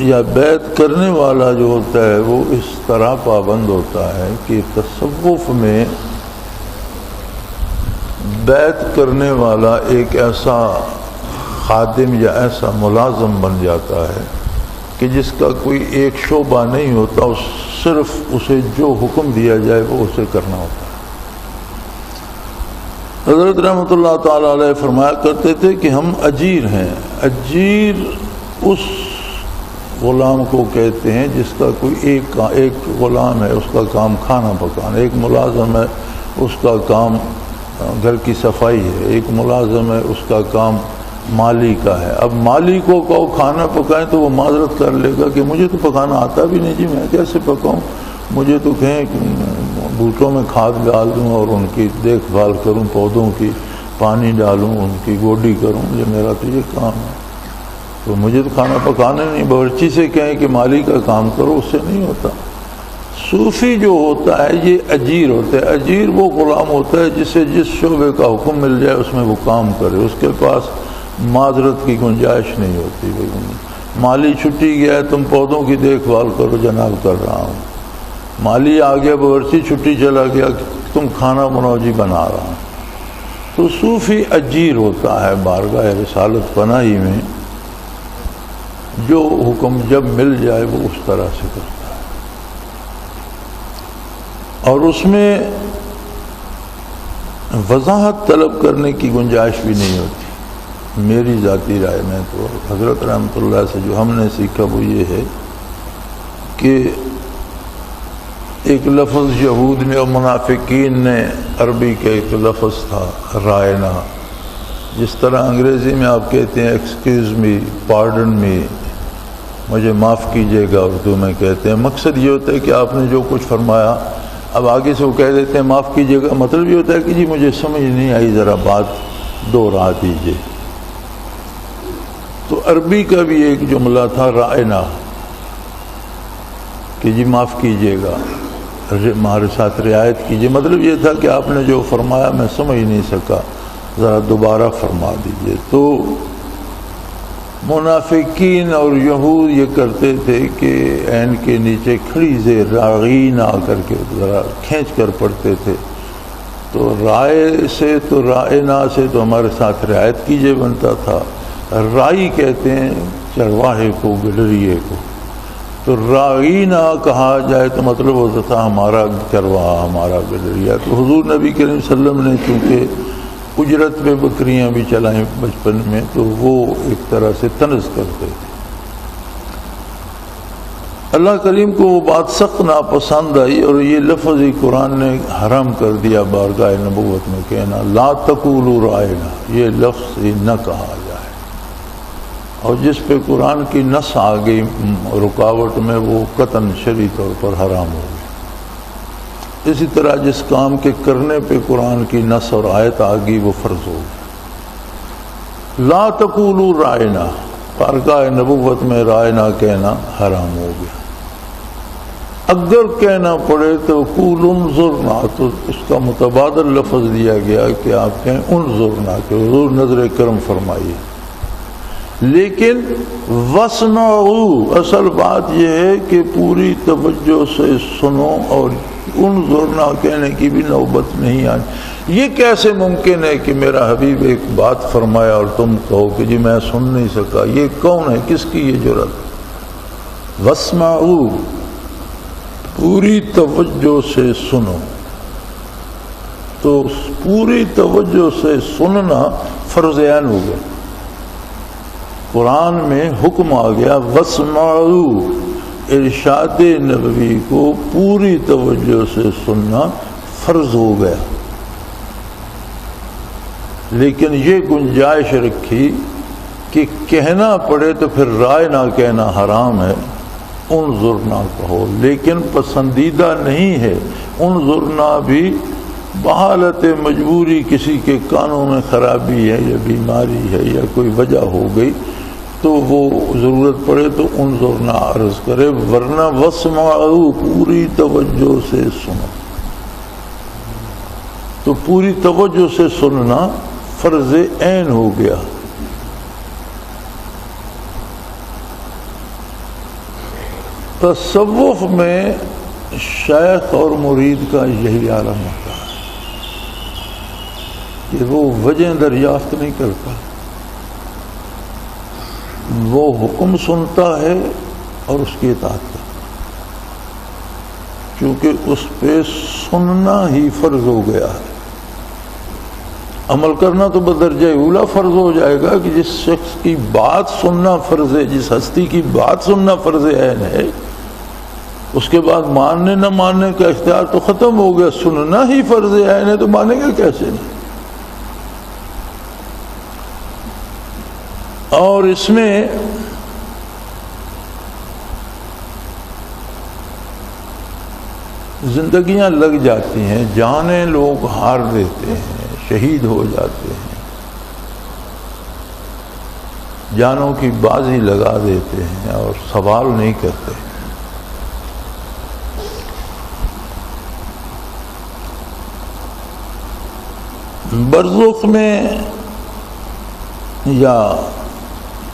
یا بیعت کرنے والا جو ہوتا ہے وہ اس طرح پابند ہوتا ہے کہ تصوف میں بیعت کرنے والا ایک ایسا خادم یا ایسا ملازم بن جاتا ہے کہ جس کا کوئی ایک شعبہ نہیں ہوتا، صرف اسے جو حکم دیا جائے وہ اسے کرنا ہوتا ہے۔ حضرت رحمۃ اللہ تعالیٰ علیہ فرمایا کرتے تھے کہ ہم اجیر ہیں۔ اجیر اس غلام کو کہتے ہیں جس کا کوئی ایک غلام ہے، اس کا کام کھانا پکانا، ایک ملازم ہے اس کا کام گھر کی صفائی ہے، ایک ملازم ہے اس کا کام مالی کا ہے۔ اب مالی کو کہو کھانا پکائیں تو وہ معذرت کر لے گا کہ مجھے تو پکانا آتا بھی نہیں جی، میں کیسے پکاؤں، مجھے تو کہیں کہ بوٹوں میں کھاد ڈال دوں اور ان کی دیکھ بھال کروں، پودوں کی پانی ڈالوں، ان کی گوڈی کروں، یہ میرا تو یہ کام ہے، تو مجھے تو کھانا پکانا نہیں۔ باورچی سے کہیں کہ مالی کا کام کرو، اس سے نہیں ہوتا۔ صوفی جو ہوتا ہے یہ اجیر ہوتا ہے۔ اجیر وہ غلام ہوتا ہے جسے جس شعبے کا حکم مل جائے اس میں وہ کام کرے، اس کے پاس معذرت کی گنجائش نہیں ہوتی۔ مالی چھٹی گیا ہے، تم پودوں کی دیکھ بھال کرو، جناب کر رہا ہوں۔ مالی آ گیا، باورچی چھٹی چلا گیا، تم کھانا بناؤ جی، بنا رہا ہوں۔ تو صوفی اجیر ہوتا ہے بارگاہ رسالت پناہی میں، جو حکم جب مل جائے وہ اس طرح سے کرتا ہے، اور اس میں وضاحت طلب کرنے کی گنجائش بھی نہیں ہوتی۔ میری ذاتی رائے میں تو حضرت رحمۃ اللہ سے جو ہم نے سیکھا وہ یہ ہے کہ ایک لفظ یہود نے اور منافقین نے، عربی کا ایک لفظ تھا رائنا، جس طرح انگریزی میں آپ کہتے ہیں ایکسکیوز می، پارڈن می، مجھے معاف کیجیے گا، اردو میں کہتے ہیں۔ مقصد یہ ہوتا ہے کہ آپ نے جو کچھ فرمایا اب آگے سے وہ کہہ دیتے ہیں معاف کیجیے گا، مطلب یہ ہوتا ہے کہ جی مجھے سمجھ نہیں آئی، ذرا بات دوہرا دیجیے۔ تو عربی کا بھی ایک جملہ تھا رائنا، کہ جی معاف کیجیے گا، ہمارے ساتھ رعایت کیجیے، مطلب یہ تھا کہ آپ نے جو فرمایا میں سمجھ نہیں سکا، ذرا دوبارہ فرما دیجیے۔ تو منافقین اور یہود یہ کرتے تھے کہ عین کے نیچے کھڑی سے راغین آ کر کے ذرا کھینچ کر پڑھتے تھے، تو رائے سے تو رائنا سے تو ہمارے ساتھ رعایت کیجیے بنتا تھا۔ رائی کہتے ہیں چرواہے کو، گڈریے کو، تو راغینا کہا جائے تو مطلب ہوتا تھا ہمارا چرواہا، ہمارا گڈریا۔ تو حضور نبی کریم صلی اللہ علیہ وسلم نے چونکہ اجرت پہ بکریاں بھی چلائیں بچپن میں، تو وہ ایک طرح سے طنز کرتے تھے۔ اللہ کریم کو وہ بات سخت ناپسند آئی، اور یہ لفظ ہی قرآن نے حرام کر دیا بارگاہ نبوت میں کہنا، لا تقولوا رائنا، یہ لفظ ہی نہ کہا جائے۔ اور جس پہ قرآن کی نص آ گئی رکاوٹ میں، وہ قطعاً شرعی طور پر حرام ہو گئی۔ اسی طرح جس کام کے کرنے پہ قرآن کی نص اور آیت آ گئی وہ فرض ہو گئی۔ لا تقولوا رائنا، بارگاہ نبوت میں رائنا کہنا حرام ہو گیا۔ اگر کہنا پڑے تو قول انظرنا، تو اس کا متبادل لفظ دیا گیا کہ آپ کہیں انظرنا، کہ حضور نظر کرم فرمائیے۔ لیکن واسمعوا، اصل بات یہ ہے کہ پوری توجہ سے سنو، اور انظرنا کہنے کی بھی نوبت نہیں آئی۔ یہ کیسے ممکن ہے کہ میرا حبیب ایک بات فرمایا اور تم کہو کہ جی میں سن نہیں سکا؟ یہ کون ہے، کس کی یہ جرأت؟ واسمعوا، پوری توجہ سے سنو۔ تو پوری توجہ سے سننا فرض عین ہو گیا۔ قرآن میں حکم آ گیا واسمعوا، ارشاد نبوی کو پوری توجہ سے سننا فرض ہو گیا۔ لیکن یہ گنجائش رکھی کہ کہنا پڑے تو پھر رائے نہ کہنا حرام ہے، انظرنا کہو، لیکن پسندیدہ نہیں ہے۔ انظرنا بھی بحالت مجبوری، کسی کے کانوں میں خرابی ہے یا بیماری ہے یا کوئی وجہ ہو گئی تو وہ ضرورت پڑے تو انظر نہ عرض کرے، ورنہ واسمعوا پوری توجہ سے سنو۔ تو پوری توجہ سے سننا فرض عین ہو گیا۔ تصوف میں شیخ اور مرید کا یہی عالم ہوتا ہے کہ وہ وجہ دریافت نہیں کرتا، وہ حکم سنتا ہے اور اس کی اطاعت کرتا ہے، کیونکہ اس پہ سننا ہی فرض ہو گیا ہے۔ عمل کرنا تو بدرجہ اولا فرض ہو جائے گا کہ جس شخص کی بات سننا فرض ہے، جس ہستی کی بات سننا فرض عین ہے، اس کے بعد ماننے نہ ماننے کا اختیار تو ختم ہو گیا۔ سننا ہی فرض عین ہے تو مانے گا کیسے نہیں؟ اور اس میں زندگیاں لگ جاتی ہیں، جانیں لوگ ہار دیتے ہیں، شہید ہو جاتے ہیں، جانوں کی بازی لگا دیتے ہیں اور سوال نہیں کرتے۔ برزخ میں یا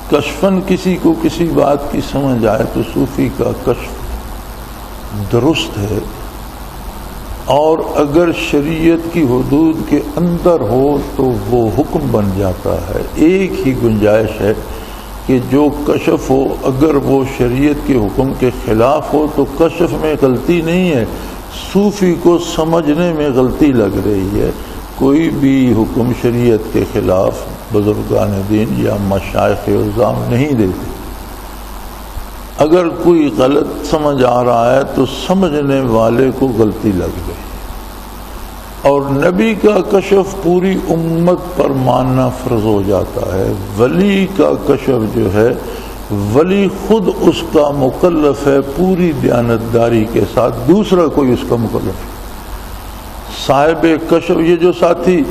کشفن کسی کو کسی بات کی سمجھ آئے تو صوفی کا کشف درست ہے، اور اگر شریعت کی حدود کے اندر ہو تو وہ حکم بن جاتا ہے۔ ایک ہی گنجائش ہے کہ جو کشف ہو اگر وہ شریعت کے حکم کے خلاف ہو تو کشف میں غلطی نہیں ہے، صوفی کو سمجھنے میں غلطی لگ رہی ہے۔ کوئی بھی حکم شریعت کے خلاف بزرگان دین یا مشائخ عظام نہیں دیتے۔ اگر کوئی غلط سمجھ آ رہا ہے تو سمجھنے والے کو غلطی لگ گئی، اور نبی کا کشف پوری امت پر ماننا فرض ہو جاتا ہے۔ ولی کا کشف جو ہے، ولی خود اس کا مکلف ہے پوری دیانتداری کے ساتھ، دوسرا کوئی اس کا مکلف ہے۔ صاحب کشف، یہ جو ساتھی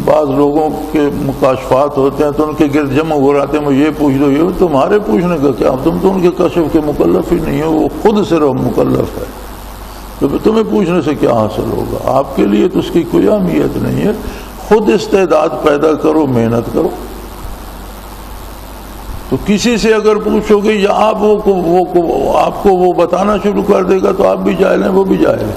بعض لوگوں کے مکاشفات ہوتے ہیں تو ان کے گرد جمع ہو رہتے ہیں، وہ یہ پوچھ دو، یہ تمہارے پوچھنے کا کیا، تم تو ان کے کشف کے مکلف ہی نہیں ہو، وہ خود صرف مکلف ہے، تو تمہیں پوچھنے سے کیا حاصل ہوگا؟ آپ کے لیے تو اس کی کوئی اہمیت نہیں ہے۔ خود استعداد پیدا کرو، محنت کرو۔ تو کسی سے اگر پوچھو گے یا آپ آپ کو وہ بتانا شروع کر دے گا تو آپ بھی جاہل ہیں، وہ بھی جاہل ہے۔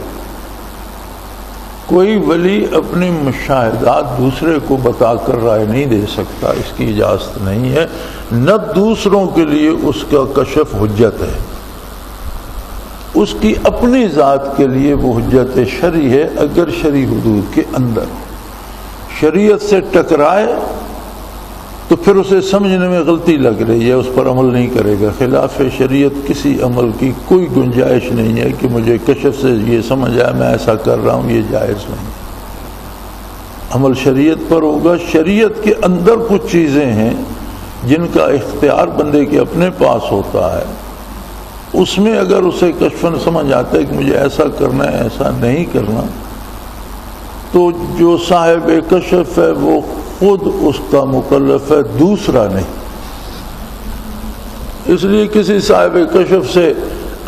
کوئی ولی اپنے مشاہدات دوسرے کو بتا کر رائے نہیں دے سکتا، اس کی اجازت نہیں ہے، نہ دوسروں کے لیے اس کا کشف حجت ہے۔ اس کی اپنی ذات کے لیے وہ حجت شرعی ہے اگر شرعی حدود کے اندر شریعت سے ٹکرائے تو پھر اسے سمجھنے میں غلطی لگ رہی ہے، اس پر عمل نہیں کرے گا۔ خلاف شریعت کسی عمل کی کوئی گنجائش نہیں ہے کہ مجھے کشف سے یہ سمجھ آیا میں ایسا کر رہا ہوں، یہ جائز نہیں۔ عمل شریعت پر ہوگا۔ شریعت کے اندر کچھ چیزیں ہیں جن کا اختیار بندے کے اپنے پاس ہوتا ہے، اس میں اگر اسے کشفن سمجھ آتا ہے کہ مجھے ایسا کرنا ہے، ایسا نہیں کرنا، تو جو صاحب کشف ہے وہ خود اس کا مکلف ہے، دوسرا نہیں۔ اس لیے کسی صاحب کشف سے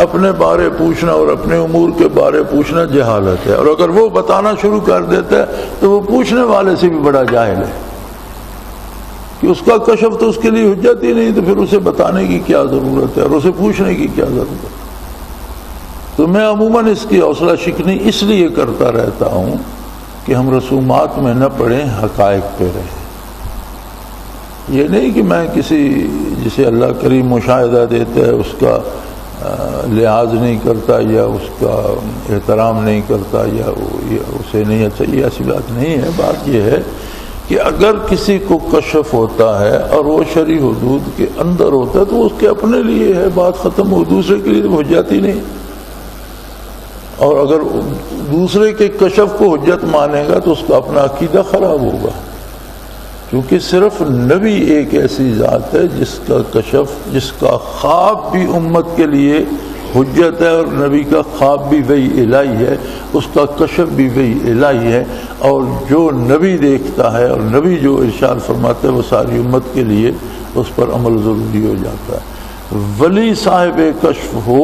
اپنے بارے پوچھنا اور اپنے امور کے بارے پوچھنا جہالت ہے، اور اگر وہ بتانا شروع کر دیتا ہے تو وہ پوچھنے والے سے بھی بڑا جاہل ہے کہ اس کا کشف تو اس کے لیے حجت ہی نہیں، تو پھر اسے بتانے کی کیا ضرورت ہے اور اسے پوچھنے کی کیا ضرورت ہے۔ تو میں عموماً اس کی حوصلہ شکنی اس لیے کرتا رہتا ہوں کہ ہم رسومات میں نہ پڑیں، حقائق پہ رہیں۔ یہ نہیں کہ میں کسی جسے اللہ کریم مشاہدہ دیتا ہے اس کا لحاظ نہیں کرتا یا اس کا احترام نہیں کرتا یا اسے نہیں اچھا، یہ ایسی بات نہیں ہے۔ بات یہ ہے کہ اگر کسی کو کشف ہوتا ہے اور وہ شرعی حدود کے اندر ہوتا ہے تو وہ اس کے اپنے لیے ہے، بات ختم ہو، دوسرے کے لیے تو حجت ہی نہیں۔ اور اگر دوسرے کے کشف کو حجت مانے گا تو اس کا اپنا عقیدہ خراب ہوگا، کیونکہ صرف نبی ایک ایسی ذات ہے جس کا کشف، جس کا خواب بھی امت کے لیے حجت ہے اور نبی کا خواب بھی وہی الہی ہے، اس کا کشف بھی وہی الہی ہے، اور جو نبی دیکھتا ہے اور نبی جو ارشاد فرماتے ہیں وہ ساری امت کے لیے اس پر عمل ضروری ہو جاتا ہے۔ ولی صاحب کشف ہو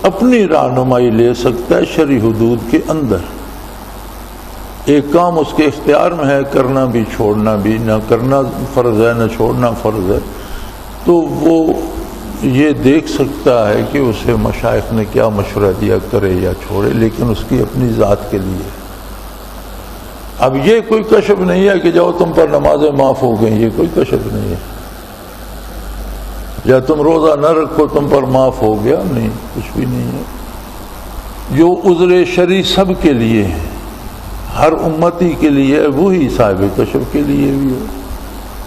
اپنی رہنمائی لے سکتا ہے شرعی حدود کے اندر، ایک کام اس کے اختیار میں ہے، کرنا بھی چھوڑنا بھی، نہ کرنا فرض ہے نہ چھوڑنا فرض ہے، تو وہ یہ دیکھ سکتا ہے کہ اسے مشائخ نے کیا مشورہ دیا، کرے یا چھوڑے، لیکن اس کی اپنی ذات کے لیے۔ اب یہ کوئی کشف نہیں ہے کہ جاؤ تم پر نمازیں معاف ہو گئیں، یہ کوئی کشف نہیں ہے، یا تم روزہ نہ رکھو تم پر معاف ہو گیا، نہیں، کچھ بھی نہیں ہے۔ جو عذر شرعی سب کے لیے ہے، ہر امتی کے لیے، وہی صاحب کشف کے لیے بھی ہے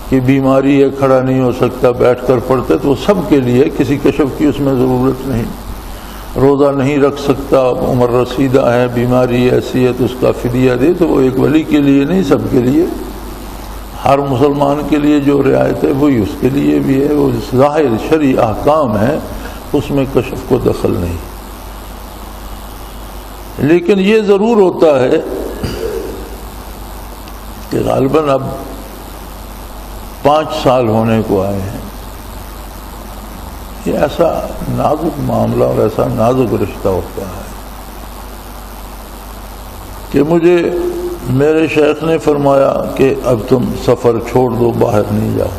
کہ بیماری ہے، کھڑا نہیں ہو سکتا، بیٹھ کر پڑھتے، تو وہ سب کے لیے، کسی کشف کی اس میں ضرورت نہیں۔ روزہ نہیں رکھ سکتا، عمر رسیدہ ہے، بیماری ایسی ہے تو اس کا فدیہ دے، تو وہ ایک ولی کے لیے نہیں، سب کے لیے، ہر مسلمان کے لیے جو رعایت ہے وہی اس کے لیے بھی ہے۔ وہ ظاہر شرعی احکام ہے، اس میں کشف کو دخل نہیں۔ لیکن یہ ضرور ہوتا ہے کہ غالباً اب 5 سال ہونے کو آئے ہیں، یہ ایسا نازک معاملہ اور ایسا نازک رشتہ ہوتا ہے کہ مجھے میرے شیخ نے فرمایا کہ اب تم سفر چھوڑ دو، باہر نہیں جاؤ۔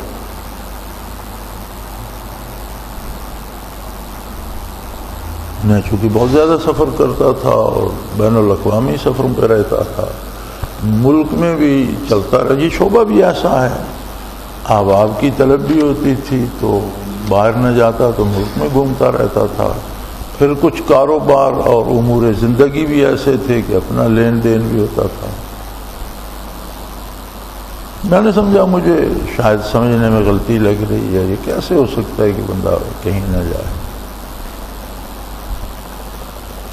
میں چونکہ بہت زیادہ سفر کرتا تھا اور بین الاقوامی سفروں پہ رہتا تھا، ملک میں بھی چلتا رہا، یہ شعبہ بھی ایسا ہے، احباب کی طلب بھی ہوتی تھی تو باہر نہ جاتا تو ملک میں گھومتا رہتا تھا، پھر کچھ کاروبار اور امور زندگی بھی ایسے تھے کہ اپنا لین دین بھی ہوتا تھا۔ میں نے سمجھا مجھے شاید سمجھنے میں غلطی لگ رہی ہے، یہ کیسے ہو سکتا ہے کہ بندہ کہیں نہ جائے۔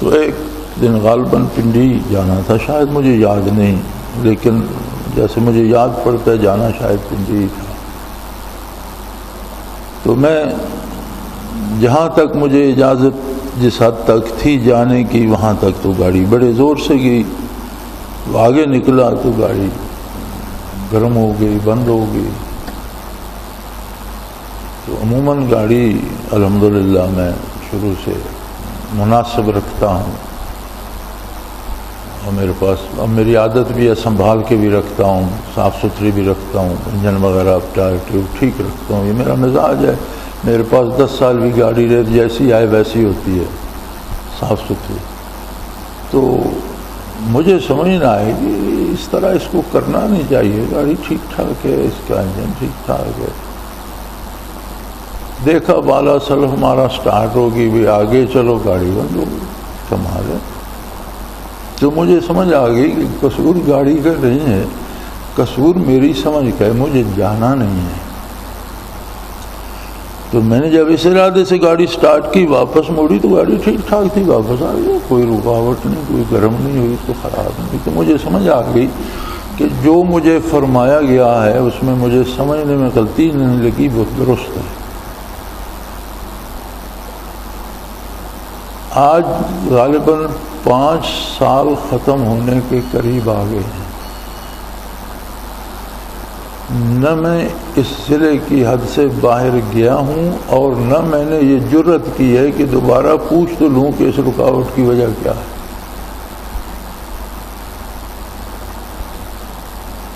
تو ایک دن غالباً پنڈی جانا تھا، شاید مجھے یاد نہیں، لیکن جیسے مجھے یاد پڑتا ہے جانا شاید پنڈی ہی تھا۔ تو میں جہاں تک مجھے اجازت جس حد تک تھی جانے کی، وہاں تک تو گاڑی بڑے زور سے گئی، آگے نکلا تو گاڑی گرم ہو گئی، بند ہو گئی۔ تو عموماً گاڑی الحمدللہ میں شروع سے مناسب رکھتا ہوں، اور میرے پاس اب میری عادت بھی ہے، سنبھال کے بھی رکھتا ہوں، صاف ستھری بھی رکھتا ہوں، انجن وغیرہ ٹائر ٹیوب ٹھیک رکھتا ہوں، یہ میرا مزاج ہے۔ میرے پاس 10 سال بھی گاڑی رہے، جیسی آئے ویسی ہوتی ہے، صاف ستھری۔ تو مجھے سمجھ نہ آئے کہ اس طرح اس کو کرنا نہیں چاہیے، گاڑی ٹھیک ٹھاک ہے، اس کا انجن ٹھیک ٹھاک ہے۔ دیکھا بالا سل ہمارا سٹارٹ ہوگی، بھی آگے چلو، گاڑی بند ہو گئی، کمال ہے۔ تو مجھے سمجھ آ گئی کہ قصور گاڑی کا نہیں ہے، قصور میری سمجھ کا ہے، مجھے جانا نہیں ہے۔ تو میں نے جب اس ارادے سے گاڑی سٹارٹ کی، واپس موڑی تو گاڑی ٹھیک ٹھاک تھی، واپس آ گئی، کوئی رکاوٹ نہیں، کوئی گرم نہیں ہوئی، تو خراب نہیں۔ تو مجھے سمجھ آ گئی کہ جو مجھے فرمایا گیا ہے اس میں مجھے سمجھنے میں غلطی نہیں لگی، وہ درست ہے۔ آج غالباً 5 سال ختم ہونے کے قریب آ گئے ہیں، نہ میں اس ضلع کی حد سے باہر گیا ہوں، اور نہ میں نے یہ جرت کی ہے کہ دوبارہ پوچھ تو لوں کہ اس رکاوٹ کی وجہ کیا ہے۔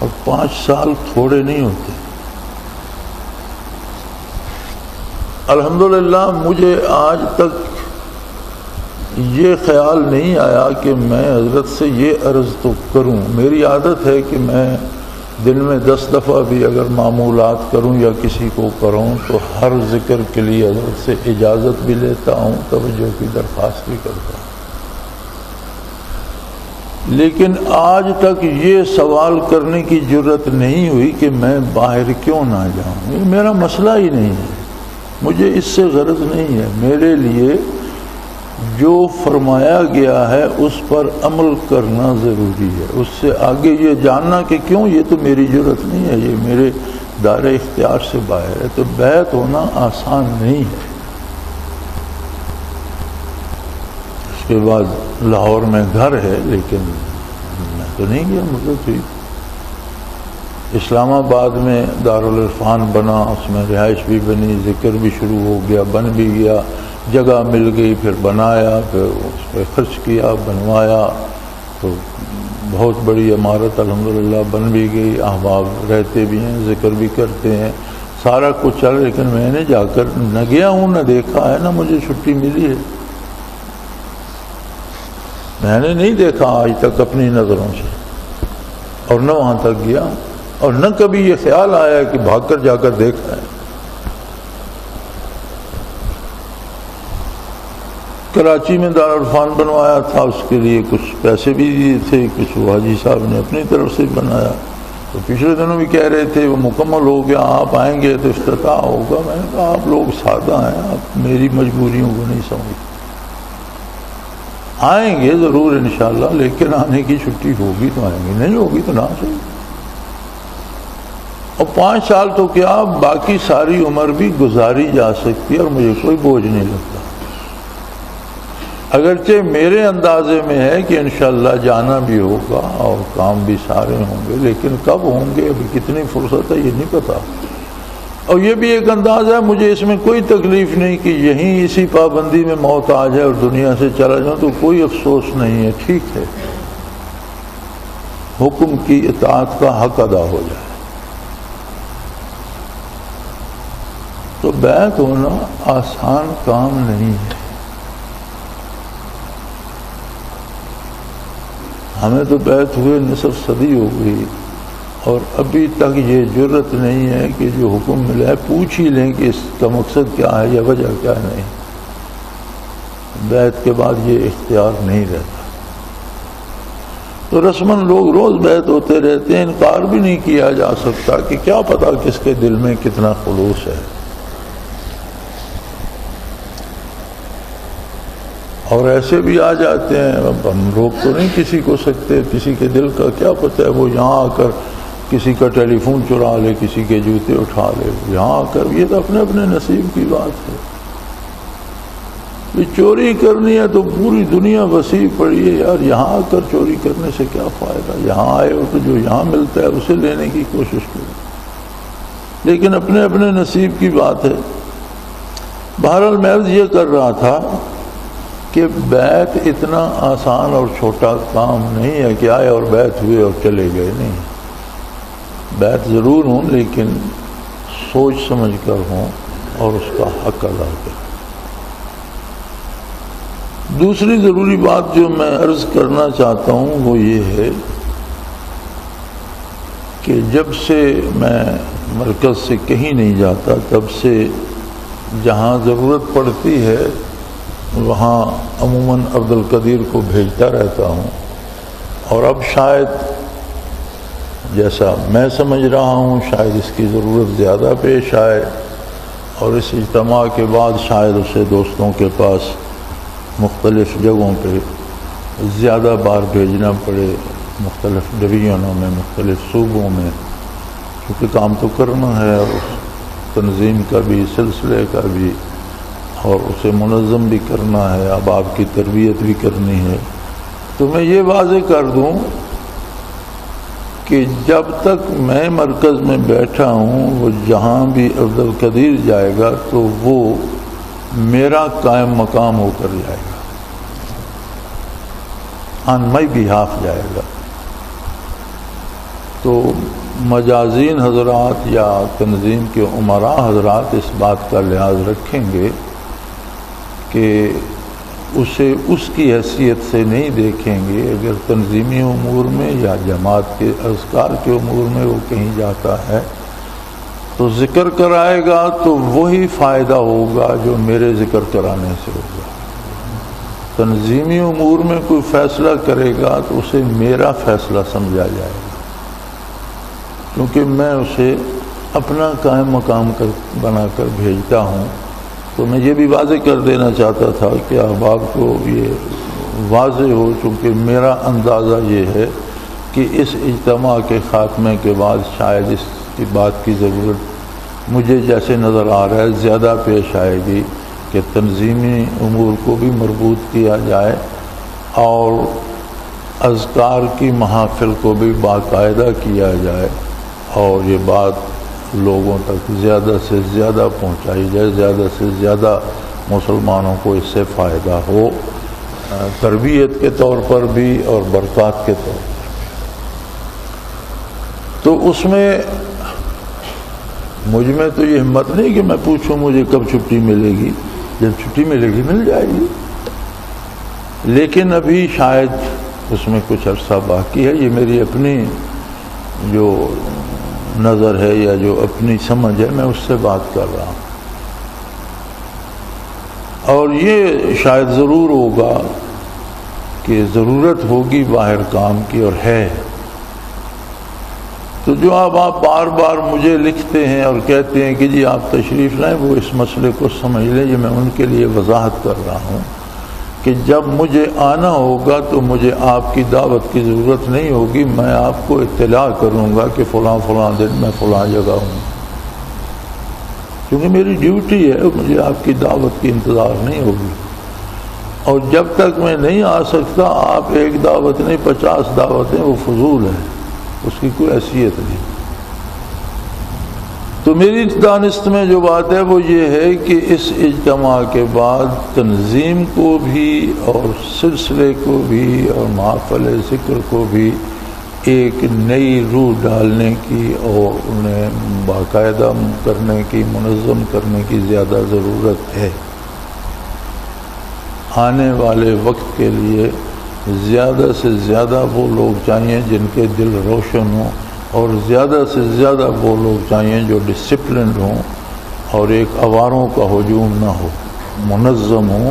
اور 5 سال تھوڑے نہیں ہوتے۔ الحمدللہ مجھے آج تک یہ خیال نہیں آیا کہ میں حضرت سے یہ عرض تو کروں۔ میری عادت ہے کہ میں دن میں 10 دفعہ بھی اگر معمولات کروں یا کسی کو کروں تو ہر ذکر کے لیے حضرت سے اجازت بھی لیتا ہوں، توجہ کی درخواست بھی کرتا ہوں۔ لیکن آج تک یہ سوال کرنے کی جرت نہیں ہوئی کہ میں باہر کیوں نہ جاؤں۔ یہ میرا مسئلہ ہی نہیں ہے، مجھے اس سے غرض نہیں ہے۔ میرے لیے جو فرمایا گیا ہے اس پر عمل کرنا ضروری ہے، اس سے آگے یہ جاننا کہ کیوں، یہ تو میری جرت نہیں ہے، یہ میرے دائرۂ اختیار سے باہر ہے۔ تو بیعت ہونا آسان نہیں ہے، کے بعد لاہور میں گھر ہے، لیکن میں تو نہیں گیا مدت ہوئی۔ اسلام آباد میں دارالعرفان بنا، اس میں رہائش بھی بنی، ذکر بھی شروع ہو گیا، بن بھی گیا، جگہ مل گئی، پھر بنایا، پھر اس پہ خرچ کیا، بنوایا، تو بہت بڑی عمارت الحمدللہ بن بھی گئی، احباب رہتے بھی ہیں، ذکر بھی کرتے ہیں، سارا کچھ چل، لیکن میں نے جا کر نہ گیا ہوں، نہ دیکھا ہے، نہ مجھے چھٹی ملی ہے، میں نے نہیں دیکھا آج تک اپنی نظروں سے، اور نہ وہاں تک گیا، اور نہ کبھی یہ خیال آیا کہ بھاگ کر جا کر دیکھا ہے۔ کراچی میں دارالعرفان بنوایا تھا، اس کے لیے کچھ پیسے بھی دیے تھے، کچھ وہ حاجی صاحب نے اپنی طرف سے بنایا، تو پچھلے دنوں بھی کہہ رہے تھے وہ مکمل ہو گیا، آپ آئیں گے تو افتتاح ہوگا۔ میں نے کہا آپ لوگ سادہ ہیں، آپ میری مجبوریوں کو نہیں سمجھتے، آئیں گے ضرور انشاءاللہ، لیکن آنے کی چھٹی ہوگی تو آئیں گے، نہیں ہوگی تو نہ صحیح۔ اور 5 سال تو کیا، باقی ساری عمر بھی گزاری جا سکتی ہے، اور مجھے کوئی بوجھ نہیں لگتا، اگرچہ میرے اندازے میں ہے کہ انشاءاللہ جانا بھی ہوگا اور کام بھی سارے ہوں گے، لیکن کب ہوں گے، ابھی کتنی فرصت ہے یہ نہیں پتا۔ اور یہ بھی ایک اندازہ ہے، مجھے اس میں کوئی تکلیف نہیں کہ یہیں اسی پابندی میں موت آ جائے اور دنیا سے چلا جاؤں تو کوئی افسوس نہیں ہے، ٹھیک ہے، حکم کی اطاعت کا حق ادا ہو جائے۔ تو بیعت ہونا آسان کام نہیں ہے، ہمیں تو بیعت ہوئے نصف صدی ہو گئی، اور ابھی تک یہ جرت نہیں ہے کہ جو حکم ملا ہے پوچھ ہی لیں کہ اس کا مقصد کیا ہے یا وجہ کیا ہے۔ نہیں، بیعت کے بعد یہ اختیار نہیں رہتا، تو رسماً لوگ روز بیعت ہوتے رہتے ہیں، انکار بھی نہیں کیا جا سکتا کہ کیا پتہ کس کے دل میں کتنا خلوص ہے۔ اور ایسے بھی آ جاتے ہیں، اب ہم روک تو نہیں کسی کو سکتے، کسی کے دل کا کیا پتہ ہے، وہ یہاں آ کر کسی کا ٹیلی فون چرا لے، کسی کے جوتے اٹھا لے، یہاں آ کر، یہ تو اپنے اپنے نصیب کی بات ہے۔ یہ چوری کرنی ہے تو پوری دنیا وسیع پڑی ہے یار، یہاں آ کر چوری کرنے سے کیا فائدہ، یہاں آئے ہو تو جو یہاں ملتا ہے اسے لینے کی کوشش کرو، لیکن اپنے اپنے نصیب کی بات ہے۔ بہرحال میں عرض یہ کر رہا تھا کہ بیعت اتنا آسان اور چھوٹا کام نہیں ہے کہ آئے اور بیعت ہوئے اور چلے گئے، نہیں، بیعت ضرور ہوں لیکن سوچ سمجھ کر ہوں اور اس کا حق ادا کریں۔ دوسری ضروری بات جو میں عرض کرنا چاہتا ہوں وہ یہ ہے کہ جب سے میں مرکز سے کہیں نہیں جاتا، تب سے جہاں ضرورت پڑتی ہے وہاں عموماً عبدالقدیر کو بھیجتا رہتا ہوں، اور اب شاید جیسا میں سمجھ رہا ہوں شاید اس کی ضرورت زیادہ پیش آئے، اور اس اجتماع کے بعد شاید اسے دوستوں کے پاس مختلف جگہوں پہ زیادہ بار بھیجنا پڑے، مختلف ڈویژنوں میں، مختلف صوبوں میں، کیونکہ کام تو کرنا ہے، اور تنظیم کا بھی، سلسلے کا بھی، اور اسے منظم بھی کرنا ہے، اب آپ کی تربیت بھی کرنی ہے۔ تو میں یہ واضح کر دوں کہ جب تک میں مرکز میں بیٹھا ہوں، وہ جہاں بھی عبدالقدیر جائے گا تو وہ میرا قائم مقام ہو کر جائے گا، آن مائی بہاف جائے گا۔ تو مجازین حضرات یا تنظیم کے عمراء حضرات اس بات کا لحاظ رکھیں گے کہ اسے اس کی حیثیت سے نہیں دیکھیں گے، اگر تنظیمی امور میں یا جماعت کے اذکار کے امور میں وہ کہیں جاتا ہے تو ذکر کرائے گا تو وہی فائدہ ہوگا جو میرے ذکر کرانے سے ہوگا۔ تنظیمی امور میں کوئی فیصلہ کرے گا تو اسے میرا فیصلہ سمجھا جائے گا، کیونکہ میں اسے اپنا قائم مقام بنا کر بھیجتا ہوں۔ تو میں یہ بھی واضح کر دینا چاہتا تھا کہ احباب کو یہ واضح ہو، چونکہ میرا اندازہ یہ ہے کہ اس اجتماع کے خاتمے کے بعد شاید اس کی بات کی ضرورت مجھے جیسے نظر آ رہا ہے زیادہ پیش آئے گی کہ تنظیمی امور کو بھی مربوط کیا جائے اور اذکار کی محافل کو بھی باقاعدہ کیا جائے اور یہ بات لوگوں تک زیادہ سے زیادہ پہنچائی جائے، زیادہ سے زیادہ مسلمانوں کو اس سے فائدہ ہو، تربیت کے طور پر بھی اور برکات کے طور پر۔ تو اس میں مجھ میں تو یہ ہمت نہیں کہ میں پوچھوں مجھے کب چھٹی ملے گی، جب چھٹی ملے گی مل جائے گی، لیکن ابھی شاید اس میں کچھ عرصہ باقی ہے۔ یہ میری اپنی جو نظر ہے یا جو اپنی سمجھ ہے، میں اس سے بات کر رہا ہوں، اور یہ شاید ضرور ہوگا کہ ضرورت ہوگی باہر کام کی، اور ہے۔ تو جو آپ بار بار مجھے لکھتے ہیں اور کہتے ہیں کہ جی آپ تشریف لائیں، وہ اس مسئلے کو سمجھ لیں، یہ میں ان کے لیے وضاحت کر رہا ہوں کہ جب مجھے آنا ہوگا تو مجھے آپ کی دعوت کی ضرورت نہیں ہوگی، میں آپ کو اطلاع کروں گا کہ فلاں فلاں دن میں فلاں جگہ ہوں، کیونکہ میری ڈیوٹی ہے، مجھے آپ کی دعوت کی انتظار نہیں ہوگی۔ اور جب تک میں نہیں آ سکتا، آپ ایک دعوت نہیں 50 دعوتیں، وہ فضول ہے، اس کی کوئی حیثیت نہیں۔ تو میری دانست میں جو بات ہے وہ یہ ہے کہ اس اجتماع کے بعد تنظیم کو بھی اور سلسلے کو بھی اور محافل ذکر کو بھی ایک نئی روح ڈالنے کی اور انہیں باقاعدہ کرنے کی، منظم کرنے کی زیادہ ضرورت ہے۔ آنے والے وقت کے لیے زیادہ سے زیادہ وہ لوگ چاہیے جن کے دل روشن ہوں، اور زیادہ سے زیادہ وہ لوگ چاہیے جو ڈسپلنڈ ہوں اور ایک آواروں کا ہجوم نہ ہو، منظم ہوں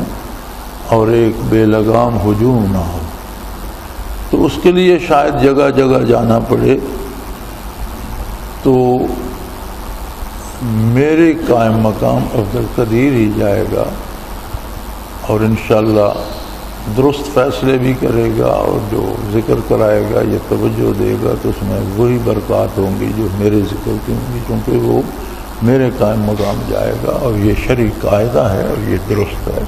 اور ایک بے لگام ہجوم نہ ہو۔ تو اس کے لیے شاید جگہ جگہ جانا پڑے۔ تو میرے قائم مقام عبدالقدیر ہی جائے گا اور انشاءاللہ درست فیصلے بھی کرے گا، اور جو ذکر کرائے گا یہ توجہ دے گا تو اس میں وہی برکات ہوں گی جو میرے ذکر کی ہوں گی، کیونکہ وہ میرے قائم مقام جائے گا، اور یہ شرعی قاعدہ ہے اور یہ درست ہے،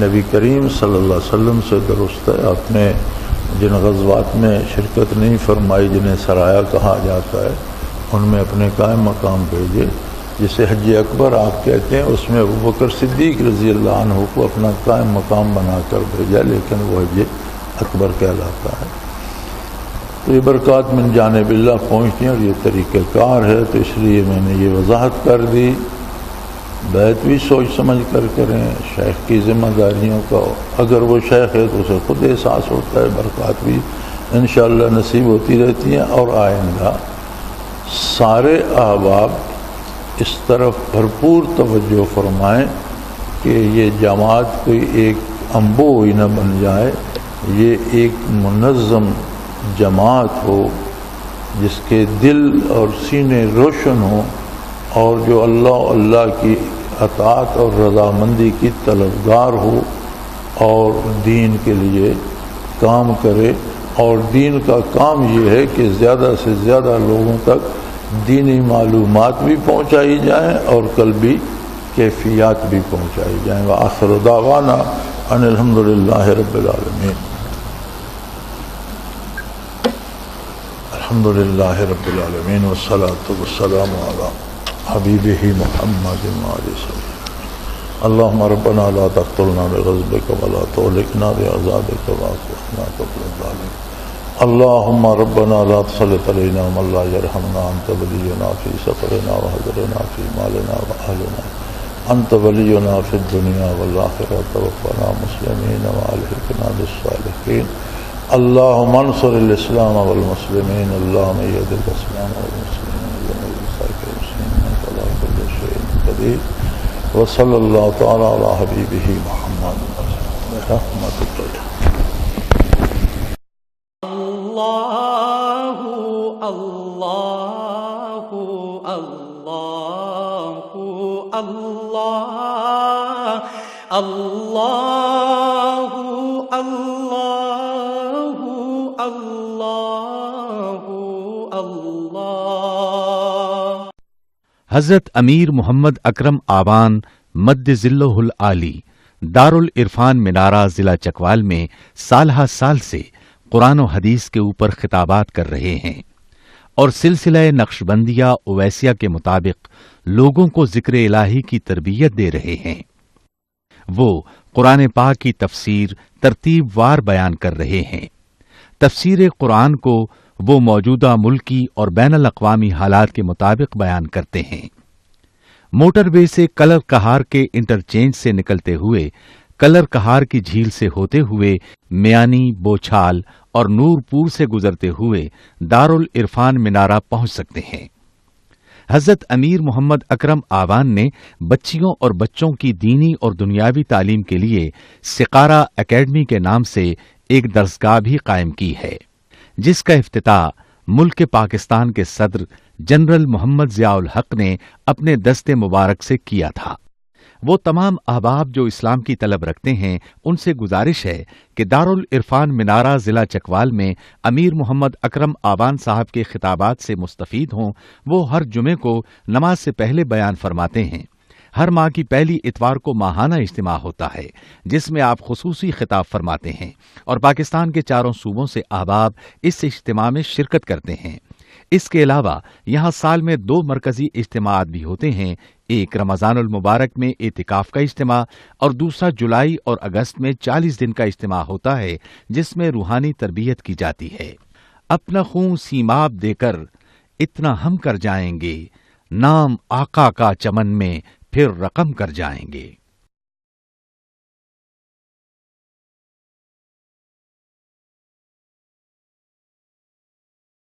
نبی کریم صلی اللہ علیہ وسلم سے درست ہے۔ آپ نے جن غزوات میں شرکت نہیں فرمائی، جنہیں سرایا کہا جاتا ہے، ان میں اپنے قائم مقام بھیجے، جسے حج اکبر آپ کہتے ہیں، اس میں ابوبکر صدیق رضی اللہ عنہ کو اپنا قائم مقام بنا کر بھیجا، لیکن وہ حج اکبر کہلاتا ہے۔ تو یہ برکات من جانب اللہ پہنچتی ہیں، اور یہ طریقہ کار ہے، تو اس لیے میں نے یہ وضاحت کر دی۔ بیعت بھی سوچ سمجھ کر کریں، شیخ کی ذمہ داریوں کا، اگر وہ شیخ ہے تو اسے خود احساس ہوتا ہے، برکات بھی انشاءاللہ نصیب ہوتی رہتی ہیں۔ اور آئندہ سارے احباب اس طرف بھرپور توجہ فرمائیں کہ یہ جماعت کوئی ایک انبو ہی نہ بن جائے، یہ ایک منظم جماعت ہو جس کے دل اور سینے روشن ہوں، اور جو اللہ کی اطاعت اور رضامندی کی طلبگار ہو، اور دین کے لیے کام کرے۔ اور دین کا کام یہ ہے کہ زیادہ سے زیادہ لوگوں تک دینی معلومات بھی پہنچائی جائیں اور قلبی کیفیات بھی پہنچائی جائیں۔ وآخر دعوانا ان الحمدللہ رب العالمین۔ الحمدللہ رب العالمین والصلاة والسلام علی حبیبہ محمد وآلہ وسلم۔ اللہم ربنا لا تقتلنا بغضبک ولا تہلکنا بعذابک واغفرنا قبل الظالمین۔ اللہم ربنا لا تسلط علینا من لا یرحمنا، انت ولینا فی سفرنا وحضرنا فی مالنا واہلنا، انت ولینا فی الدنیا والآخرہ، توفنا مسلمین والحقنا بالصالحین۔ اللہم انصر الاسلام والمسلمین، اللہم اید الاسلام والمسلمین، اللہم اید المسلمین علی کل شیء قدیر۔ وصلی اللہ تعالی علی حبیبہ محمد برحمتک۔ اللہ اللہ اللہ اللہ اللہ اللہ اللہ اللہ۔ حضرت امیر محمد اکرم آبان مد ذلہ العالی دارالعرفان منارہ ضلع چکوال میں سالہ سال سے قرآن و حدیث کے اوپر خطابات کر رہے ہیں اور سلسلہ نقشبندیہ اویسیہ کے مطابق لوگوں کو ذکر الہی کی تربیت دے رہے ہیں۔ وہ قرآن پاک کی تفسیر ترتیب وار بیان کر رہے ہیں۔ تفسیر قرآن کو وہ موجودہ ملکی اور بین الاقوامی حالات کے مطابق بیان کرتے ہیں۔ موٹر وے سے کلر کہار کے انٹرچینج سے نکلتے ہوئے کلر کہار کی جھیل سے ہوتے ہوئے میانی، بوچھال اور نور پور سے گزرتے ہوئے دارالعرفان منارہ پہنچ سکتے ہیں۔ حضرت امیر محمد اکرم آوان نے بچیوں اور بچوں کی دینی اور دنیاوی تعلیم کے لیے سقارہ اکیڈمی کے نام سے ایک درسگاہ بھی قائم کی ہے، جس کا افتتاح ملک پاکستان کے صدر جنرل محمد ضیاء الحق نے اپنے دست مبارک سے کیا تھا۔ وہ تمام احباب جو اسلام کی طلب رکھتے ہیں ان سے گزارش ہے کہ دارالعرفان منارہ ضلع چکوال میں امیر محمد اکرم آوان صاحب کے خطابات سے مستفید ہوں۔ وہ ہر جمعے کو نماز سے پہلے بیان فرماتے ہیں۔ ہر ماہ کی پہلی اتوار کو ماہانہ اجتماع ہوتا ہے جس میں آپ خصوصی خطاب فرماتے ہیں اور پاکستان کے چاروں صوبوں سے احباب اس اجتماع میں شرکت کرتے ہیں۔ اس کے علاوہ یہاں سال میں 2 مرکزی اجتماعات بھی ہوتے ہیں، ایک رمضان المبارک میں اعتکاف کا اجتماع اور دوسرا جولائی اور اگست میں 40 دن کا اجتماع ہوتا ہے جس میں روحانی تربیت کی جاتی ہے۔ اپنا خون سیماب دے کر اتنا ہم کر جائیں گے، نام آقا کا چمن میں پھر رقم کر جائیں گے۔